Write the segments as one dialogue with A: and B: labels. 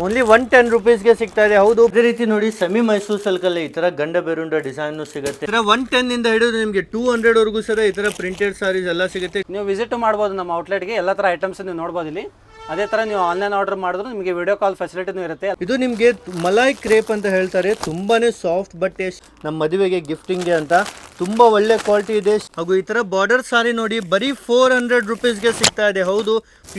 A: Only 110 ರುಪೀಸ್ಗೆ ಸಿಗ್ತಾ ಇದೆ. ಹೌದು, ಇದೇ ರೀತಿ ನೋಡಿ ಸೆಮಿ ಮೈಸೂರು ಸಿಲ್ಕಲ್ಲಿ ಈ ತರ ಗಂಡ ಬೇರುಂಡ ಡಿಸೈನ್ ಸಿಗುತ್ತೆ. ಈ ತರ 110 ಇಂದ ಹಿಡಿದು ನಿಮಗೆ 200 ವರೆಗೂ ಸಹ ಈ ತರ ಪ್ರಿಂಟೆಡ್ ಸಾರೀಸ್ ಎಲ್ಲ ಸಿಗುತ್ತೆ.
B: ನೀವು ವಿಸಿಟ್ ಮಾಡ್ಬೋದು ನಮ್ಮ ಔಟ್ಲೆಟ್ಗೆ, ಎಲ್ಲ ತರ ಐಟಮ್ಸ್ ನೀವು ನೋಡ್ಬೋದು ಇಲ್ಲಿ. ಅದೇ ತರ ನೀವು ಆನ್ಲೈನ್ ಆರ್ಡರ್ ಮಾಡಿದ್ರು ನಿಮಗೆ ವಿಡಿಯೋ ಕಾಲ್ ಫೆಸಿಲಿಟಿನೂ ಇರುತ್ತೆ.
A: ಇದು ನಿಮಗೆ ಮಲಾಯ್ ಕ್ರೇಪ್ ಅಂತ ಹೇಳ್ತಾರೆ, ತುಂಬಾನೇ ಸಾಫ್ಟ್ ಬಟ್ಟೆ, ನಮ್ಮ ಮದುವೆಗೆ ಗಿಫ್ಟಿಂಗ್ಗೆ ಅಂತ ತುಂಬಾ ಒಳ್ಳೆ ಕ್ವಾಲಿಟಿ ಇದೆ. ಹಾಗೂ ಈ ತರ ಬಾರ್ಡರ್ ಸಾರಿ ನೋಡಿ ಬರೀ 400 ರುಪೀಸ್ಗೆ ಸಿಗ್ತಾ ಇದೆ. ಹೌದು,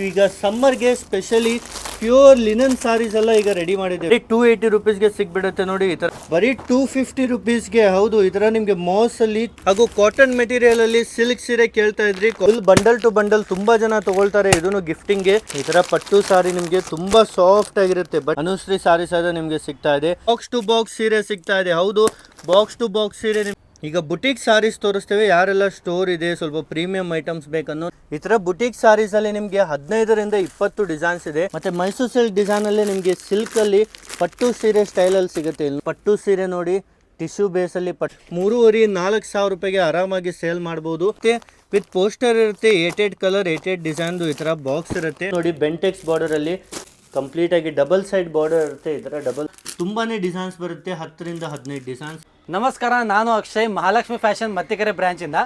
A: ಈಗ ಸಮ್ಮರ್ಗೆ ಸ್ಪೆಷಲಿ ಪ್ಯೂರ್ ಲಿನನ್ ಸಾರೀಸ್ ಎಲ್ಲ ಈಗ ರೆಡಿ ಮಾಡಿದೆ. 280 ರುಪೀಸ್ಗೆ ಸಿಗ್ಬಿಡುತ್ತೆ ನೋಡಿ. ಈ ತರ ಬರೀ 250 ರುಪೀಸ್ಗೆ. ಹೌದು, ಈ ತರ ನಿಮ್ಗೆ ಮಾಸ್ ಅಲ್ಲಿ ಹಾಗೂ ಕಾಟನ್ ಮೆಟೀರಿಯಲ್ ಅಲ್ಲಿ ಸಿಲ್ಕ್ ಸೀರೆ ಕೇಳ್ತಾ ಇದ್ರಿ, ಫುಲ್ ಬಂಡಲ್ ಟು ಬಂಡಲ್ ತುಂಬಾ ಜನ ತಗೊಳ್ತಾರೆ ಇದನ್ನು ಗಿಫ್ಟಿಂಗ್ ಗೆ. ಈ ತರ ಪಟ್ಟು ಸಾರಿ ನಿಮ್ಗೆ ತುಂಬಾ ಸಾಫ್ಟ್ ಆಗಿರುತ್ತೆ. ಬಟ್ ಅನುಶ್ರೀ ಸಾರೀಸ್ ಅದ ನಿಮ್ಗೆ ಸಿಗ್ತಾ ಇದೆ. ಬಾಕ್ಸ್ ಟು ಬಾಕ್ಸ್ ಸೀರೆ ಸಿಗ್ತಾ ಇದೆ. ಹೌದು, ಬಾಕ್ಸ್ ಟು ಬಾಕ್ಸ್ ಸೀರೆ. ಈಗ ಬುಟೀಕ್ ಸಾರೀಸ್ ತೋರಿಸ್ತೇವೆ. ಯಾರೆಲ್ಲ ಸ್ಟೋರ್ ಇದೆ, ಸ್ವಲ್ಪ ಪ್ರೀಮಿಯಂ ಐಟಮ್ಸ್ ಬೇಕನ್ನೋ ಈ ತರ ಬುಟೀಕ್ ಸಾರೀಸ್ ಅಲ್ಲಿ ನಿಮ್ಗೆ 15 ರಿಂದ 20 ಡಿಸೈನ್ಸ್ ಇದೆ. ಮತ್ತೆ ಮೈಸೂರು ಸಿಲ್ಕ್ ಡಿಸೈನ್ ಅಲ್ಲಿ ನಿಮ್ಗೆ ಸಿಲ್ಕ್ ಅಲ್ಲಿ ಪಟ್ಟು ಸೀರೆ ಸ್ಟೈಲ್ ಅಲ್ಲಿ ಸಿಗುತ್ತೆ. ಪಟ್ಟು ಸೀರೆ ನೋಡಿ, ಟಿಶ್ಯೂ ಬೇಸ್ ಅಲ್ಲಿ 3,500-4,000 ರೂಪಾಯಿಗೆ ಆರಾಮಾಗಿ ಸೇಲ್ ಮಾಡಬಹುದು. ವಿತ್ ಪೋಸ್ಟರ್ ಇರುತ್ತೆ, 88 ಕಲರ್ 88 ಡಿಸೈನ್ ಈ ತರ ಬಾಕ್ಸ್ ಇರುತ್ತೆ ನೋಡಿ. ಬೆಂಟೆಕ್ಸ್ ಬಾರ್ಡರ್ ಅಲ್ಲಿ ಕಂಪ್ಲೀಟ್ ಆಗಿ ಡಬಲ್ ಸೈಡ್ ಬಾರ್ಡರ್ ಇರುತ್ತೆ. ಈ ತರ ಡಬಲ್ ತುಂಬಾನೇ ಡಿಸೈನ್ಸ್ ಬರುತ್ತೆ, 10 ರಿಂದ 15 ಡಿಸೈನ್ಸ್.
B: ನಮಸ್ಕಾರ, ನಾನು ಅಕ್ಷಯ್, ಮಹಾಲಕ್ಷ್ಮಿ ಫ್ಯಾಷನ್ ಮತ್ತಿಕೆರೆ ಬ್ರಾಂಚಿಂದ.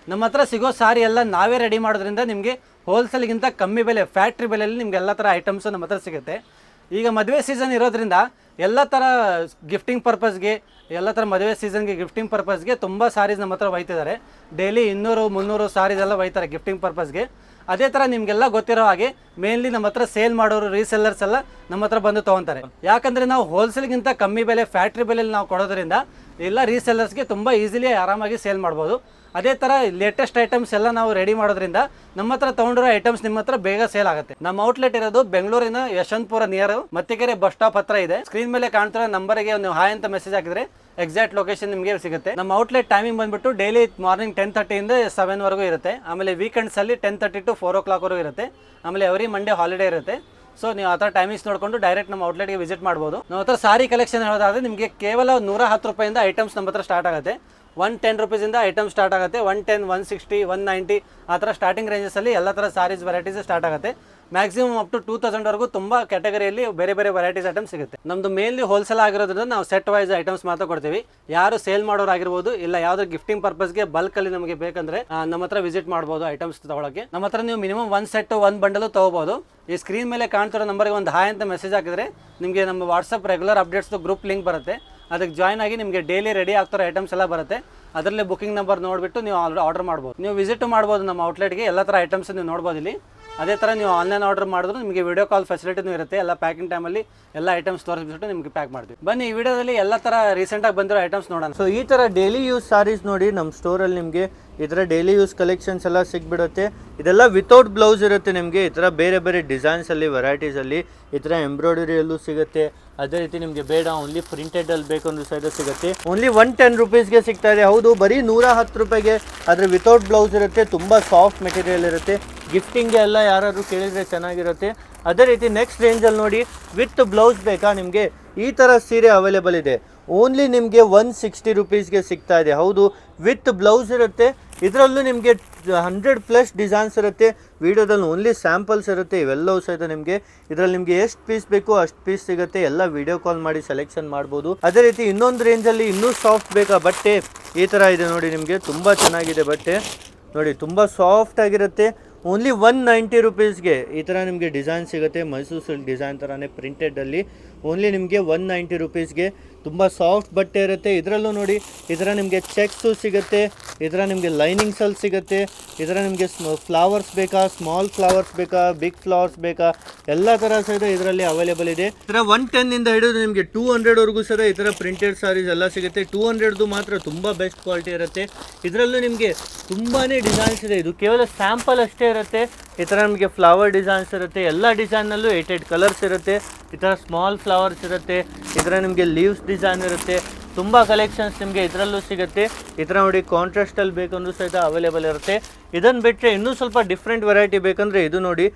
B: ನಮ್ಮ ಹತ್ರ ಸಿಗೋ ಸಾರಿ ಎಲ್ಲ ನಾವೇ ರೆಡಿ ಮಾಡೋದ್ರಿಂದ ನಿಮಗೆ ಹೋಲ್ಸೇಲ್ಗಿಂತ ಕಮ್ಮಿ ಬೆಲೆ, ಫ್ಯಾಕ್ಟ್ರಿ ಬೆಲೆಯಲ್ಲಿ ನಿಮ್ಗೆ ಎಲ್ಲ ಥರ ಐಟಮ್ಸು ನಮ್ಮ ಹತ್ರ ಸಿಗುತ್ತೆ. ಈಗ ಮದುವೆ ಸೀಸನ್ ಇರೋದ್ರಿಂದ ಎಲ್ಲ ಥರ ಗಿಫ್ಟಿಂಗ್ ಪರ್ಪಸ್ಗೆ, ಎಲ್ಲ ಥರ ಮದುವೆ ಸೀಸನ್ಗೆ ಗಿಫ್ಟಿಂಗ್ ಪರ್ಪಸ್ಗೆ ತುಂಬ ಸಾರೀಸ್ ನಮ್ಮ ಹತ್ರ ಒಯ್ತಿದ್ದಾರೆ. ಡೈಲಿ 200-300 ಸಾರೀಸ್ ಎಲ್ಲ ಒಯ್ತಾರೆ ಗಿಫ್ಟಿಂಗ್ ಪರ್ಪಸ್ಗೆ. ಅದೇ ಥರ ನಿಮಗೆಲ್ಲ ಗೊತ್ತಿರೋ ಹಾಗೆ ಮೇನ್ಲಿ ನಮ್ಮ ಹತ್ರ ಸೇಲ್ ಮಾಡೋರು ರೀಸೆಲ್ಲರ್ಸ್ ಎಲ್ಲ ನಮ್ಮ ಹತ್ರ ಬಂದು ತೊಗೊತಾರೆ. ಯಾಕಂದರೆ ನಾವು ಹೋಲ್ಸೇಲ್ಗಿಂತ ಕಮ್ಮಿ ಬೆಲೆ, ಫ್ಯಾಕ್ಟ್ರಿ ಬೆಲೆಯಲ್ಲಿ ನಾವು ಕೊಡೋದ್ರಿಂದ ಎಲ್ಲ ರೀಸೆಲ್ಲರ್ಸ್ಗೆ ತುಂಬ ಈಸಿಲಿ ಆರಾಮಾಗಿ ಸೇಲ್ ಮಾಡ್ಬೋದು. ಅದೇ ಥರ ಲೇಟೆಸ್ಟ್ ಐಟಮ್ಸ್ ಎಲ್ಲ ನಾವು ರೆಡಿ ಮಾಡೋದ್ರಿಂದ ನಮ್ಮ ಹತ್ರ ತೊಗೊಂಡಿರೋ ಐಟಮ್ಸ್ ನಿಮ್ಮ ಹತ್ರ ಬೇಗ ಸೇಲ್ ಆಗುತ್ತೆ. ನಮ್ಮ ಔಟ್ಲೆಟ್ ಇರೋದು ಬೆಂಗಳೂರಿನ Yeshwanthpur near Mathikere bus stop ಹತ್ರ ಇದೆ. ಸ್ಕ್ರೀನ್ ಮೇಲೆ ಕಾಣ್ತಿರೋ ನಂಬರ್ಗೆ ನೀವು ಹಾಯ್ ಅಂತ ಮೆಸೇಜ್ ಹಾಕಿದ್ರೆ ಎಕ್ಸಾಕ್ಟ್ ಲೊಕೇಶನ್ ನಿಮಗೆ ಸಿಗುತ್ತೆ. ನಮ್ಮ ಔಟ್ಲೆಟ್ ಟೈಮಿಂಗ್ ಬಂದ್ಬಿಟ್ಟು ಡೈಲಿ ಮಾರ್ನಿಂಗ್ 10:30 ಇಂದ 7 ವರೆಗೂ ಇರುತ್ತೆ. ಆಮೇಲೆ ವೀಕೆಂಡ್ಸಲ್ಲಿ 10:30 to 4 o'clock ವರೆಗೂ ಇರುತ್ತೆ. ಆಮೇಲೆ ಎವ್ರಿ ಮಂಡೇ ಹಾಲಿಡೇ ಇರುತ್ತೆ. ಸೊ ನೀವು ಆ ಥರ ಟೈಮಿಂಗ್ಸ್ ನೋಡಿಕೊಂಡು ಡೈರೆಕ್ಟ್ ನಮ್ಮ ಔಟ್ಲೆಟ್ಗೆ ವಿಸಿಟ್ ಮಾಡ್ಬೋದು. ನಮ್ಮ ಹತ್ರ ಸಾರಿ ಕಲೆಕ್ಷನ್ ಹೇಳೋದಾದ್ರೆ ನಿಮಗೆ ಕೇವಲ 110 ರೂಪಾಯಿಂದ ಐಟಮ್ಸ್ ನಮ್ಮ ಹತ್ರ ಸ್ಟಾರ್ಟ್ ಆಗುತ್ತೆ. 110 ರುಪೀಸಿಂದ ಐಟಮ್ ಸ್ಟಾರ್ಟ್ ಆಗುತ್ತೆ. 110, 160, 190 ಆ ಥರ ಸ್ಟಾರ್ಟಿಂಗ್ ರೇಂಜಸಲ್ಲಿ ಎಲ್ಲ ಥರ ಸಾರೀಸ್ ವೆರೈಟೀಸ್ ಸ್ಟಾರ್ಟ್ ಆಗುತ್ತೆ. ಮ್ಯಾಕ್ಸಿಮಮ್ ಅಪ್ ಟು 2000 ವರೆಗೂ ತುಂಬ ಕ್ಯಾಟಗರಿಯಲ್ಲಿ ಬೇರೆ ಬೇರೆ ವೆರೈಟೀಸ್ ಐಟಮ್ಸ್ ಸಿಗುತ್ತೆ. ನಮ್ಮದು ಮೇನ್ಲಿ ಹೋಲ್ಸೇಲ್ ಆಗಿರೋದ್ರಿಂದ ನಾವು ಸೆಟ್ ವೈಸ್ ಐಟಮ್ಸ್ ಮಾತ್ರ ಕೊಡ್ತೀವಿ. ಯಾರು ಸೇಲ್ ಮಾಡೋರು ಆಗಿರ್ಬೋದು, ಇಲ್ಲ ಯಾವುದೋ ಗಿಫ್ಟಿಂಗ್ ಪರ್ಪಸ್ಗೆ ಬಲ್ಕಲ್ಲಿ ನಮಗೆ ಬೇಕಂದ್ರೆ ನಮ್ಮ ಹತ್ರ ವಿಸಿಟ್ ಮಾಡ್ಬೋದು ಐಟಮ್ಸ್ ತಗೊಳಕ್ಕೆ. ನಮ್ಮ ಹತ್ರ ನೀವು ಮಿನಿಮಮ್ 1 ಸೆಟ್ 1 ಬಂಡಲು ತೊಗೋಬೋದು. ಈ ಸ್ಕ್ರೀನ್ ಮೇಲೆ ಕಾಣ್ತಿರೋ ನಂಬರ್ಗೆ ಒಂದು ಹಾಯ್ ಅಂತ ಮೆಸೇಜ್ ಹಾಕಿದ್ರೆ ನಿಮಗೆ ನಮ್ಮ ವಾಟ್ಸಪ್ ರೆಗ್ಯುಲರ್ ಅಪ್ಡೇಟ್ಸ್ದು ಗ್ರೂಪ್ ಲಿಂಕ್ ಬರುತ್ತೆ. ಅದಕ್ಕೆ ಜಾಯ್ನ್ ಆಗಿ ನಿಮಗೆ ಡೈಲಿ ರೆಡಿ ಆಗ್ತಿರೋ ಐಟಮ್ಸ್ ಎಲ್ಲ ಬರುತ್ತೆ. ಅದರಲ್ಲೇ ಬುಕಿಂಗ್ ನಂಬರ್ ನೋಡಿಬಿಟ್ಟು ನೀವು ಆರ್ಡರ್ ಮಾಡ್ಬೋದು. ನೀವು ವಿಸಿಟ್ ಮಾಡ್ಬೋದು ನಮ್ಮ ಔಟ್ಲೆಟ್ಗೆ, ಎಲ್ಲ ಥರ ಐಟಮ್ಸ್ ನೀವು ನೋಡ್ಬೋದು ಇಲ್ಲಿ. ಅದೇ ಥರ ನೀವು ಆನ್ಲೈನ್ ಆರ್ಡರ್ ಮಾಡಿದ್ರು ನಿಮಗೆ ವಿಡಿಯೋ ಕಾಲ್ ಫೆಸಿಲಿಟಿನೂ ಇರುತ್ತೆ. ಎಲ್ಲ ಪ್ಯಾಕಿಂಗ್ ಟೈಮಲ್ಲಿ ಎಲ್ಲ ಐಟಮ್ಸ್ ತೋರಿಸ್ಬಿಟ್ಟು ನಿಮಗೆ ಪ್ಯಾಕ್ ಮಾಡ್ತೀವಿ. ಬನ್ನಿ ಈ ವಿಡಿಯೋದಲ್ಲಿ ಎಲ್ಲ ಥರ ರೀಸೆಂಟಾಗಿ ಬಂದಿರೋ ಐಟಮ್ಸ್ ನೋಡೋಣ.
A: ಸೊ ಈ ಥರ ಡೈಲಿ ಯೂಸ್ ಸಾರೀಸ್ ನೋಡಿ ನಮ್ಮ ಸ್ಟೋರಲ್ಲಿ ನಿಮಗೆ ಈ ಥರ ಡೈಲಿ ಯೂಸ್ ಕಲೆಕ್ಷನ್ಸ್ ಎಲ್ಲ ಸಿಗ್ಬಿಡುತ್ತೆ. ಇದೆಲ್ಲ ವಿತೌಟ್ ಬ್ಲೌಸ್ ಇರುತ್ತೆ ನಿಮಗೆ. ಈ ಥರ ಬೇರೆ ಬೇರೆ ಡಿಸೈನ್ಸಲ್ಲಿ, ವೆರೈಟೀಸಲ್ಲಿ ಈ ಥರ ಎಂಬ್ರಾಯ್ಡರಿಯಲ್ಲೂ ಸಿಗುತ್ತೆ. ಅದೇ ರೀತಿ ನಿಮಗೆ ಬೇಡ ಓನ್ಲಿ ಪ್ರಿಂಟೆಡಲ್ಲಿ ಬೇಕಂದ್ರೂ ಸೈಡ್ ಸಿಗುತ್ತೆ. ಓನ್ಲಿ 110 ರುಪೀಸ್ಗೆ ಸಿಗ್ತಾ ಇದೆ. ಹೌದು, ಬರೀ 110 ರೂಪಾಯಿಗೆ. ಆದರೆ ವಿತೌಟ್ ಬ್ಲೌಸ್ ಇರುತ್ತೆ, ತುಂಬ ಸಾಫ್ಟ್ ಮೆಟೀರಿಯಲ್ ಇರುತ್ತೆ. ಗಿಫ್ಟಿಂಗ್ಗೆ ಎಲ್ಲ ಯಾರಾದರೂ ಕೇಳಿದರೆ ಚೆನ್ನಾಗಿರುತ್ತೆ. ಅದೇ ರೀತಿ ನೆಕ್ಸ್ಟ್ ರೇಂಜಲ್ಲಿ ನೋಡಿ, ವಿತ್ ಬ್ಲೌಸ್ ಬೇಕಾ ನಿಮಗೆ, ಈ ಥರ ಸೀರೆ ಅವೈಲೇಬಲ್ ಇದೆ. ಓನ್ಲಿ ನಿಮಗೆ 160 ರುಪೀಸ್ಗೆ ಸಿಗ್ತಾ ಇದೆ. ಹೌದು, ವಿತ್ ಬ್ಲೌಸ್ ಇರುತ್ತೆ. ಇದರಲ್ಲೂ ನಿಮಗೆ 100+ ಡಿಸೈನ್ಸ್ ಇರುತ್ತೆ. ವಿಡಿಯೋದಲ್ಲಿ ಓನ್ಲಿ ಸ್ಯಾಂಪಲ್ಸ್ ಇರುತ್ತೆ. ಇವೆಲ್ಲವೂ ಸಹಿತ ನಿಮಗೆ ಇದರಲ್ಲಿ ನಿಮಗೆ ಎಷ್ಟು ಪೀಸ್ ಬೇಕು ಅಷ್ಟು ಪೀಸ್ ಸಿಗುತ್ತೆ. ಎಲ್ಲ ವಿಡಿಯೋ ಕಾಲ್ ಮಾಡಿ ಸೆಲೆಕ್ಷನ್ ಮಾಡ್ಬೋದು. ಅದೇ ರೀತಿ ಇನ್ನೊಂದು ರೇಂಜಲ್ಲಿ ಇನ್ನೂ ಸಾಫ್ಟ್ ಬೇಕಾ ಬಟ್ಟೆ, ಈ ಥರ ಇದೆ ನೋಡಿ. ನಿಮಗೆ ತುಂಬ ಚೆನ್ನಾಗಿದೆ ಬಟ್ಟೆ ನೋಡಿ, ತುಂಬ ಸಾಫ್ಟ್ ಆಗಿರುತ್ತೆ. ಓನ್ಲಿ 190 ರುಪೀಸ್ಗೆ ಈ ಥರ ನಿಮಗೆ ಡಿಸೈನ್ ಸಿಗುತ್ತೆ. ಮೈಸೂರು ಸಿಲ್ಕ್ ಡಿಸೈನ್ ಥರನೇ ಪ್ರಿಂಟೆಡಲ್ಲಿ ಓನ್ಲಿ ನಿಮಗೆ 190 ರುಪೀಸ್ಗೆ. ತುಂಬ ಸಾಫ್ಟ್ ಬಟ್ಟೆ ಇರುತ್ತೆ. ಇದರಲ್ಲೂ ನೋಡಿ ಈ ಥರ ನಿಮಗೆ ಚೆಕ್ಸು ಸಿಗುತ್ತೆ. ಈ ಥರ ನಿಮಗೆ ಲೈನಿಂಗ್ಸಲ್ಲಿ ಸಿಗುತ್ತೆ. ಈ ಥರ ನಿಮಗೆ ಫ್ಲವರ್ಸ್ ಬೇಕಾ, ಸ್ಮಾಲ್ ಫ್ಲವರ್ಸ್ ಬೇಕಾ, ಬಿಗ್ ಫ್ಲವರ್ಸ್ ಬೇಕಾ, ಎಲ್ಲ ಥರ ಸಹಿತ ಇದರಲ್ಲಿ ಅವೈಲೇಬಲ್ ಇದೆ. ಈ ಥರ 110 ಇಂದ ಹಿಡಿದು ನಿಮಗೆ 200 ವರೆಗೂ ಸಹ ಈ ಥರ ಪ್ರಿಂಟೆಡ್ ಸಾರೀಸ್ ಎಲ್ಲ ಸಿಗುತ್ತೆ. 200ದು ಮಾತ್ರ ತುಂಬ ಬೆಸ್ಟ್ ಕ್ವಾಲಿಟಿ ಇರುತ್ತೆ. ಇದರಲ್ಲೂ ನಿಮಗೆ ತುಂಬಾ ಡಿಸೈನ್ಸ್ ಇದೆ. ಇದು ಕೇವಲ ಸ್ಯಾಂಪಲ್ ಅಷ್ಟೇ ಇರುತ್ತೆ. ಈ ಥರ ನಿಮಗೆ ಫ್ಲವರ್ ಡಿಸೈನ್ಸ್ ಇರುತ್ತೆ. ಎಲ್ಲ ಡಿಸೈನ್ನಲ್ಲೂ 88 ಕಲರ್ಸ್ ಇರುತ್ತೆ. ಈ ಥರ ಸ್ಮಾಲ್ ಫ್ಲವರ್ಸ್ ಇರುತ್ತೆ. ಈ ಥರ ನಿಮಗೆ ಲೀವ್ಸ್ ಡಿಸೈನ್ ಇರುತ್ತೆ. ತುಂಬ ಕಲೆಕ್ಷನ್ಸ್ ನಿಮಗೆ ಇದರಲ್ಲೂ ಸಿಗುತ್ತೆ. ಈ ಥರ ನೋಡಿ ಕಾಂಟ್ರಾಸ್ಟಲ್ಲಿ ಬೇಕಂದ್ರೂ ಸಹಿತ ಅವೈಲೇಬಲ್ ಇರುತ್ತೆ. ಇದನ್ನು ಬಿಟ್ಟರೆ ಇನ್ನೂ ಸ್ವಲ್ಪ ಡಿಫ್ರೆಂಟ್ ವೆರೈಟಿ ಬೇಕಂದರೆ ಇದು ನೋಡಿ,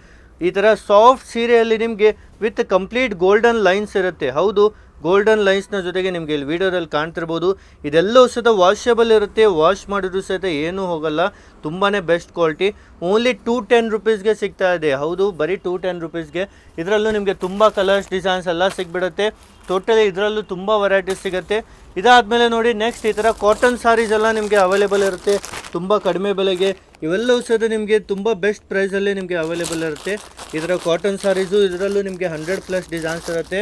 A: ಈ ಥರ ಸಾಫ್ಟ್ ಸೀರೆಯಲ್ಲಿ ನಿಮಗೆ ವಿತ್ ಕಂಪ್ಲೀಟ್ ಗೋಲ್ಡನ್ ಲೈನ್ಸ್ ಇರುತ್ತೆ. ಹೌದು, ಗೋಲ್ಡನ್ ಲೈನ್ಸ್ನ ಜೊತೆಗೆ ನಿಮಗೆ ಇಲ್ಲಿ ವಿಡಿಯೋದಲ್ಲಿ ಕಾಣ್ತಿರ್ಬೋದು. ಇದೆಲ್ಲವೂ ಸಹಿತ ವಾಷೇಬಲ್ ಇರುತ್ತೆ. ವಾಶ್ ಮಾಡಿದ್ರು ಸಹಿತ ಏನೂ ಹೋಗಲ್ಲ. ತುಂಬಾ ಬೆಸ್ಟ್ ಕ್ವಾಲಿಟಿ. ಓನ್ಲಿ 210 ರುಪೀಸ್ಗೆ ಸಿಗ್ತಾ ಇದೆ. ಹೌದು, ಬರೀ 210 ರುಪೀಸ್ಗೆ. ಇದರಲ್ಲೂ ನಿಮಗೆ ತುಂಬ ಕಲರ್ಸ್ ಡಿಸೈನ್ಸ್ ಎಲ್ಲ ಸಿಗ್ಬಿಡುತ್ತೆ. ಟೋಟಲಿ ಇದರಲ್ಲೂ ತುಂಬ ವೆರೈಟೀಸ್ ಸಿಗುತ್ತೆ. ಇದಾದಮೇಲೆ ನೋಡಿ ನೆಕ್ಸ್ಟ್ ಈ ಥರ ಕಾಟನ್ ಸಾರೀಸ್ ಎಲ್ಲ ನಿಮಗೆ ಅವೈಲೇಬಲ್ ಇರುತ್ತೆ ತುಂಬ ಕಡಿಮೆ ಬೆಲೆಗೆ. ಇವೆಲ್ಲವೂ ಸಹ ನಿಮಗೆ ತುಂಬ ಬೆಸ್ಟ್ ಪ್ರೈಸಲ್ಲಿ ನಿಮಗೆ ಅವೈಲೇಬಲ್ ಇರುತ್ತೆ. ಇದರ ಕಾಟನ್ ಸಾರೀಸು, ಇದರಲ್ಲೂ ನಿಮಗೆ 100+ ಡಿಸೈನ್ಸ್ ಇರುತ್ತೆ.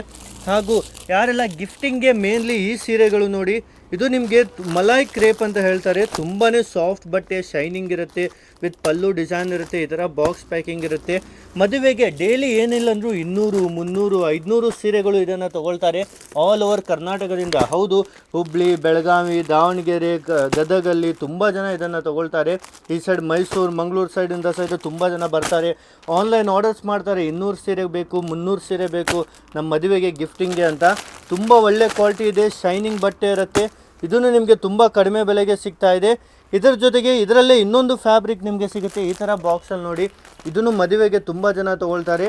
A: ಹಾಗೂ ಯಾರೆಲ್ಲ ಗಿಫ್ಟಿಂಗ್ಗೆ ಮೇನ್ಲಿ ಈ ಸೀರೆಗಳು ನೋಡಿ, ಇದು ನಿಮಗೆ ಮಲಾಯ್ ಕ್ರೇಪ್ ಅಂತ ಹೇಳ್ತಾರೆ. ತುಂಬಾ ಸಾಫ್ಟ್ ಬಟ್ಟೆ, ಶೈನಿಂಗ್ ಇರುತ್ತೆ, ವಿತ್ ಪಲ್ಲು ಡಿಸೈನ್ ಇರುತ್ತೆ. ಈ ಥರ ಬಾಕ್ಸ್ ಪ್ಯಾಕಿಂಗ್ ಇರುತ್ತೆ. ಮದುವೆಗೆ ಡೈಲಿ ಏನಿಲ್ಲ ಅಂದರೂ 200, 300, 500 ಸೀರೆಗಳು ಇದನ್ನು ತೊಗೊಳ್ತಾರೆ ಆಲ್ ಓವರ್ ಕರ್ನಾಟಕದಿಂದ. ಹೌದು, ಹುಬ್ಳಿ, ಬೆಳಗಾವಿ, ದಾವಣಗೆರೆ, ಗದಗಲ್ಲಿ ತುಂಬ ಜನ ಇದನ್ನು ತೊಗೊಳ್ತಾರೆ. ಈ ಸೈಡ್ ಮೈಸೂರು, ಮಂಗಳೂರು ಸೈಡಿಂದ ಸಹಿತ ತುಂಬ ಜನ ಬರ್ತಾರೆ. ಆನ್ಲೈನ್ ಆರ್ಡರ್ಸ್ ಮಾಡ್ತಾರೆ, 200 ಸೀರೆ ಬೇಕು, 300 ಸೀರೆ ಬೇಕು ನಮ್ಮ ಮದುವೆಗೆ ಗಿಫ್ಟಿಂಗ್ಗೆ ಅಂತ. ತುಂಬ ಒಳ್ಳೆ ಕ್ವಾಲಿಟಿ ಇದೆ, ಶೈನಿಂಗ್ ಬಟ್ಟೆ ಇರುತ್ತೆ. ಇದನ್ನು ನಿಮಗೆ ತುಂಬ ಕಡಿಮೆ ಬೆಲೆಗೆ ಸಿಗ್ತಾ ಇದೆ. ಇದರ ಜೊತೆಗೆ ಇದರಲ್ಲೇ ಇನ್ನೊಂದು ಫ್ಯಾಬ್ರಿಕ್ ನಿಮಗೆ ಸಿಗುತ್ತೆ ಈ ಥರ ಬಾಕ್ಸಲ್ಲಿ ನೋಡಿ. ಇದನ್ನು ಮದುವೆಗೆ ತುಂಬ ಜನ ತೊಗೊಳ್ತಾರೆ.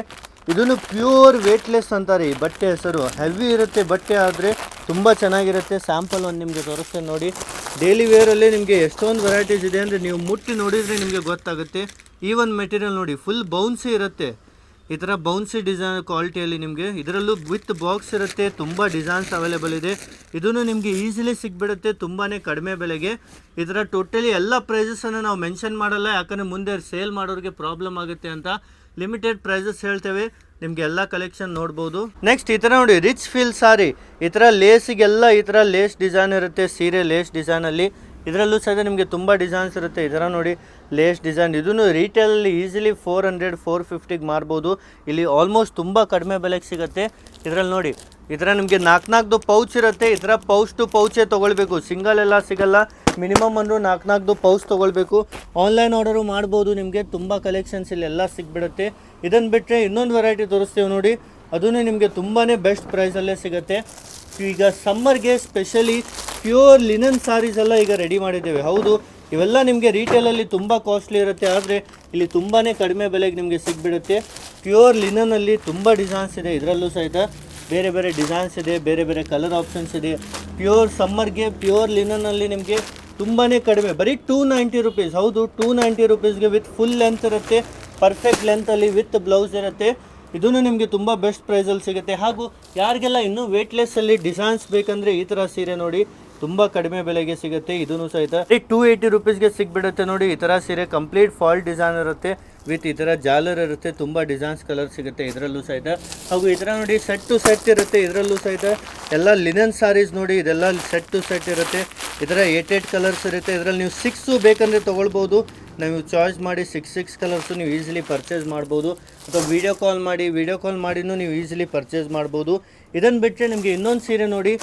A: ಇದನ್ನು ಪ್ಯೂರ್ ವೇಟ್ಲೆಸ್ ಅಂತಾರೆ ಈ ಬಟ್ಟೆ ಹೆಸರು. ಹೆವಿ ಇರುತ್ತೆ ಬಟ್ಟೆ, ಆದರೆ ತುಂಬ ಚೆನ್ನಾಗಿರುತ್ತೆ. ಸ್ಯಾಂಪಲ್ ಒಂದು ನಿಮಗೆ ತೋರಿಸ್ತೇನೆ ನೋಡಿ. ಡೈಲಿ ವೇರಲ್ಲಿ ನಿಮಗೆ ಎಷ್ಟೊಂದು ವೆರೈಟೀಸ್ ಇದೆ ಅಂದರೆ ನೀವು ಮುಟ್ಟಿ ನೋಡಿದರೆ ನಿಮಗೆ ಗೊತ್ತಾಗುತ್ತೆ. ಈ ಒಂದು ಮೆಟೀರಿಯಲ್ ನೋಡಿ, ಫುಲ್ ಬೌನ್ಸಿ ಇರುತ್ತೆ. ಈ ಥರ ಬೌನ್ಸಿ ಡಿಸೈನ್ ಕ್ವಾಲಿಟಿಯಲ್ಲಿ ನಿಮಗೆ ಇದರಲ್ಲೂ ವಿತ್ ಬಾಕ್ಸ್ ಇರುತ್ತೆ. ತುಂಬ ಡಿಸೈನ್ಸ್ ಅವೈಲೇಬಲ್ ಇದೆ. ಇದನ್ನು ನಿಮಗೆ ಈಸಿಲಿ ಸಿಗ್ಬಿಡುತ್ತೆ ತುಂಬಾ ಕಡಿಮೆ ಬೆಲೆಗೆ. ಇದರ ಟೋಟಲಿ ಎಲ್ಲ ಪ್ರೈಸಸನ್ನು ನಾವು ಮೆನ್ಷನ್ ಮಾಡಲ್ಲ, ಯಾಕಂದರೆ ಮುಂದೆ ಸೇಲ್ ಮಾಡೋರಿಗೆ ಪ್ರಾಬ್ಲಮ್ ಆಗುತ್ತೆ ಅಂತ. ಲಿಮಿಟೆಡ್ ಪ್ರೈಸಸ್ ಹೇಳ್ತೇವೆ, ನಿಮಗೆ ಎಲ್ಲ ಕಲೆಕ್ಷನ್ ನೋಡ್ಬೋದು. ನೆಕ್ಸ್ಟ್ ಈ ಥರ ನೋಡಿ, ರಿಚ್ ಫೀಲ್ ಸಾರಿ. ಈ ಥರ ಲೇಸಿಗೆಲ್ಲ ಈ ಥರ ಲೇಸ್ ಡಿಸೈನ್ ಇರುತ್ತೆ, ಸೀರೆ ಲೇಸ್ ಡಿಸೈನಲ್ಲಿ. ಇದರಲ್ಲೂ ಸಹ ನಿಮಗೆ ತುಂಬ ಡಿಸೈನ್ಸ್ ಇರುತ್ತೆ. ಈ ಥರ ನೋಡಿ ಲೇಸ್ ಡಿಸೈನ್. ಇದನ್ನು ರೀಟೇಲಲ್ಲಿ ಈಸಿಲಿ 400, 450ಗೆ ಮಾರ್ಬೋದು. ಇಲ್ಲಿ ಆಲ್ಮೋಸ್ಟ್ ತುಂಬ ಕಡಿಮೆ ಬೆಲೆಗೆ ಸಿಗುತ್ತೆ. ಇದರಲ್ಲಿ ನೋಡಿ, ಈ ಥರ ನಿಮಗೆ 4 ಪೌಚ್ ಇರುತ್ತೆ. ಈ ಥರ ಪೌಚ್ ಟು ಪೌಚೇ ತೊಗೊಳ್ಬೇಕು, ಸಿಂಗಲ್ ಎಲ್ಲ ಸಿಗಲ್ಲ. ಮಿನಿಮಮ್ ಅಂದರೂ 4 ಪೌಚ್ ತೊಗೊಳ್ಬೇಕು. ಆನ್ಲೈನ್ ಆರ್ಡರು ಮಾಡ್ಬೋದು. ನಿಮಗೆ ತುಂಬ ಕಲೆಕ್ಷನ್ಸ್ ಇಲ್ಲೆಲ್ಲ ಸಿಗ್ಬಿಡುತ್ತೆ. ಇದನ್ನು ಬಿಟ್ಟರೆ ಇನ್ನೊಂದು ವೆರೈಟಿ ತೋರಿಸ್ತೇವೆ ನೋಡಿ, ಅದನ್ನು ನಿಮಗೆ ತುಂಬಾ ಬೆಸ್ಟ್ ಪ್ರೈಸಲ್ಲೇ ಸಿಗುತ್ತೆ. ಈಗ ಸಮ್ಮರ್ಗೆ ಸ್ಪೆಷಲಿ ಪ್ಯೂರ್ ಲಿನನ್ ಸಾರೀಸ್ ಎಲ್ಲ ಈಗ ರೆಡಿ ಮಾಡಿದ್ದೇವೆ. ಹೌದು, ಇವೆಲ್ಲ ನಿಮಗೆ ರೀಟೇಲಲ್ಲಿ ತುಂಬ ಕಾಸ್ಟ್ಲಿ ಇರುತ್ತೆ, ಆದರೆ ಇಲ್ಲಿ ತುಂಬಾ ಕಡಿಮೆ ಬೆಲೆಗೆ ನಿಮಗೆ ಸಿಗ್ಬಿಡುತ್ತೆ. ಪ್ಯೂರ್ ಲಿನನಲ್ಲಿ ತುಂಬ ಡಿಸೈನ್ಸ್ ಇದೆ. ಇದರಲ್ಲೂ ಸಹಿತ ಬೇರೆ ಬೇರೆ ಡಿಸೈನ್ಸ್ ಇದೆ, ಬೇರೆ ಬೇರೆ ಕಲರ್ ಆಪ್ಷನ್ಸ್ ಇದೆ. ಪ್ಯೂರ್ ಸಮ್ಮರ್ಗೆ ಪ್ಯೂರ್ ಲಿನನಲ್ಲಿ ನಿಮಗೆ ತುಂಬಾ ಕಡಿಮೆ, ಬರೀ 290 ರುಪೀಸ್. ಹೌದು, 290 ರುಪೀಸ್ಗೆ ವಿತ್ ಫುಲ್ ಲೆಂತ್ ಇರುತ್ತೆ, ಪರ್ಫೆಕ್ಟ್ ಲೆಂತಲ್ಲಿ ವಿತ್ ಬ್ಲೌಸ್ ಇರುತ್ತೆ. ಇದನ್ನು ನಿಮಗೆ ತುಂಬ ಬೆಸ್ಟ್ ಪ್ರೈಸಲ್ಲಿ ಸಿಗುತ್ತೆ. ಹಾಗೂ ಯಾರಿಗೆಲ್ಲ ಇನ್ನೂ ವೇಟ್ಲೆಸ್ಸಲ್ಲಿ ಡಿಸೈನ್ಸ್ ಬೇಕಂದರೆ ಈ ಥರ ಸೀರೆ ನೋಡಿ, ತುಂಬ ಕಡಿಮೆ ಬೆಲೆಗೆ ಸಿಗುತ್ತೆ. ಇದನ್ನು ಸಹಿತ 280 ರುಪೀಸ್ಗೆ ಸಿಗ್ಬಿಡುತ್ತೆ ನೋಡಿ. ಈ ಥರ ಸೀರೆ ಕಂಪ್ಲೀಟ್ ಫಾಲ್ ಡಿಸೈನ್ ಇರುತ್ತೆ, ವಿತ್ ಈ ಥರ ಜಾಲರ್ ಇರುತ್ತೆ. ತುಂಬ ಡಿಸೈನ್ಸ್ ಕಲರ್ ಸಿಗುತ್ತೆ ಇದರಲ್ಲೂ ಸಹಿತ. ಹಾಗೂ ಈ ಥರ ನೋಡಿ ಸೆಟ್ ಟು ಸೆಟ್ ಇರುತ್ತೆ. ಇದರಲ್ಲೂ ಸಹಿತ ಎಲ್ಲ ಲಿನನ್ ಸಾರೀಸ್ ನೋಡಿ, ಇದೆಲ್ಲ ಸೆಟ್ ಟು ಸೆಟ್ ಇರುತ್ತೆ. ಈ ಥರ 8 ಕಲರ್ಸ್ ಇರುತ್ತೆ. ಇದರಲ್ಲಿ ನೀವು 6 ಬೇಕಂದರೆ ತೊಗೊಳ್ಬೋದು. ನೀವು ಚಾಯ್ಸ್ ಮಾಡಿ 6 ಕಲರ್ಸು ನೀವು ಈಸಿಲಿ ಪರ್ಚೇಸ್ ಮಾಡ್ಬೋದು. ಅಥವಾ ವೀಡಿಯೋ ಕಾಲ್ ಮಾಡಿನೂ ನೀವು ಈಸಿಲಿ ಪರ್ಚೇಸ್ ಮಾಡ್ಬೋದು. ಇದನ್ನು ಬಿಟ್ಟರೆ ನಿಮಗೆ ಇನ್ನೊಂದು ಸೀರೆ ನೋಡಿ,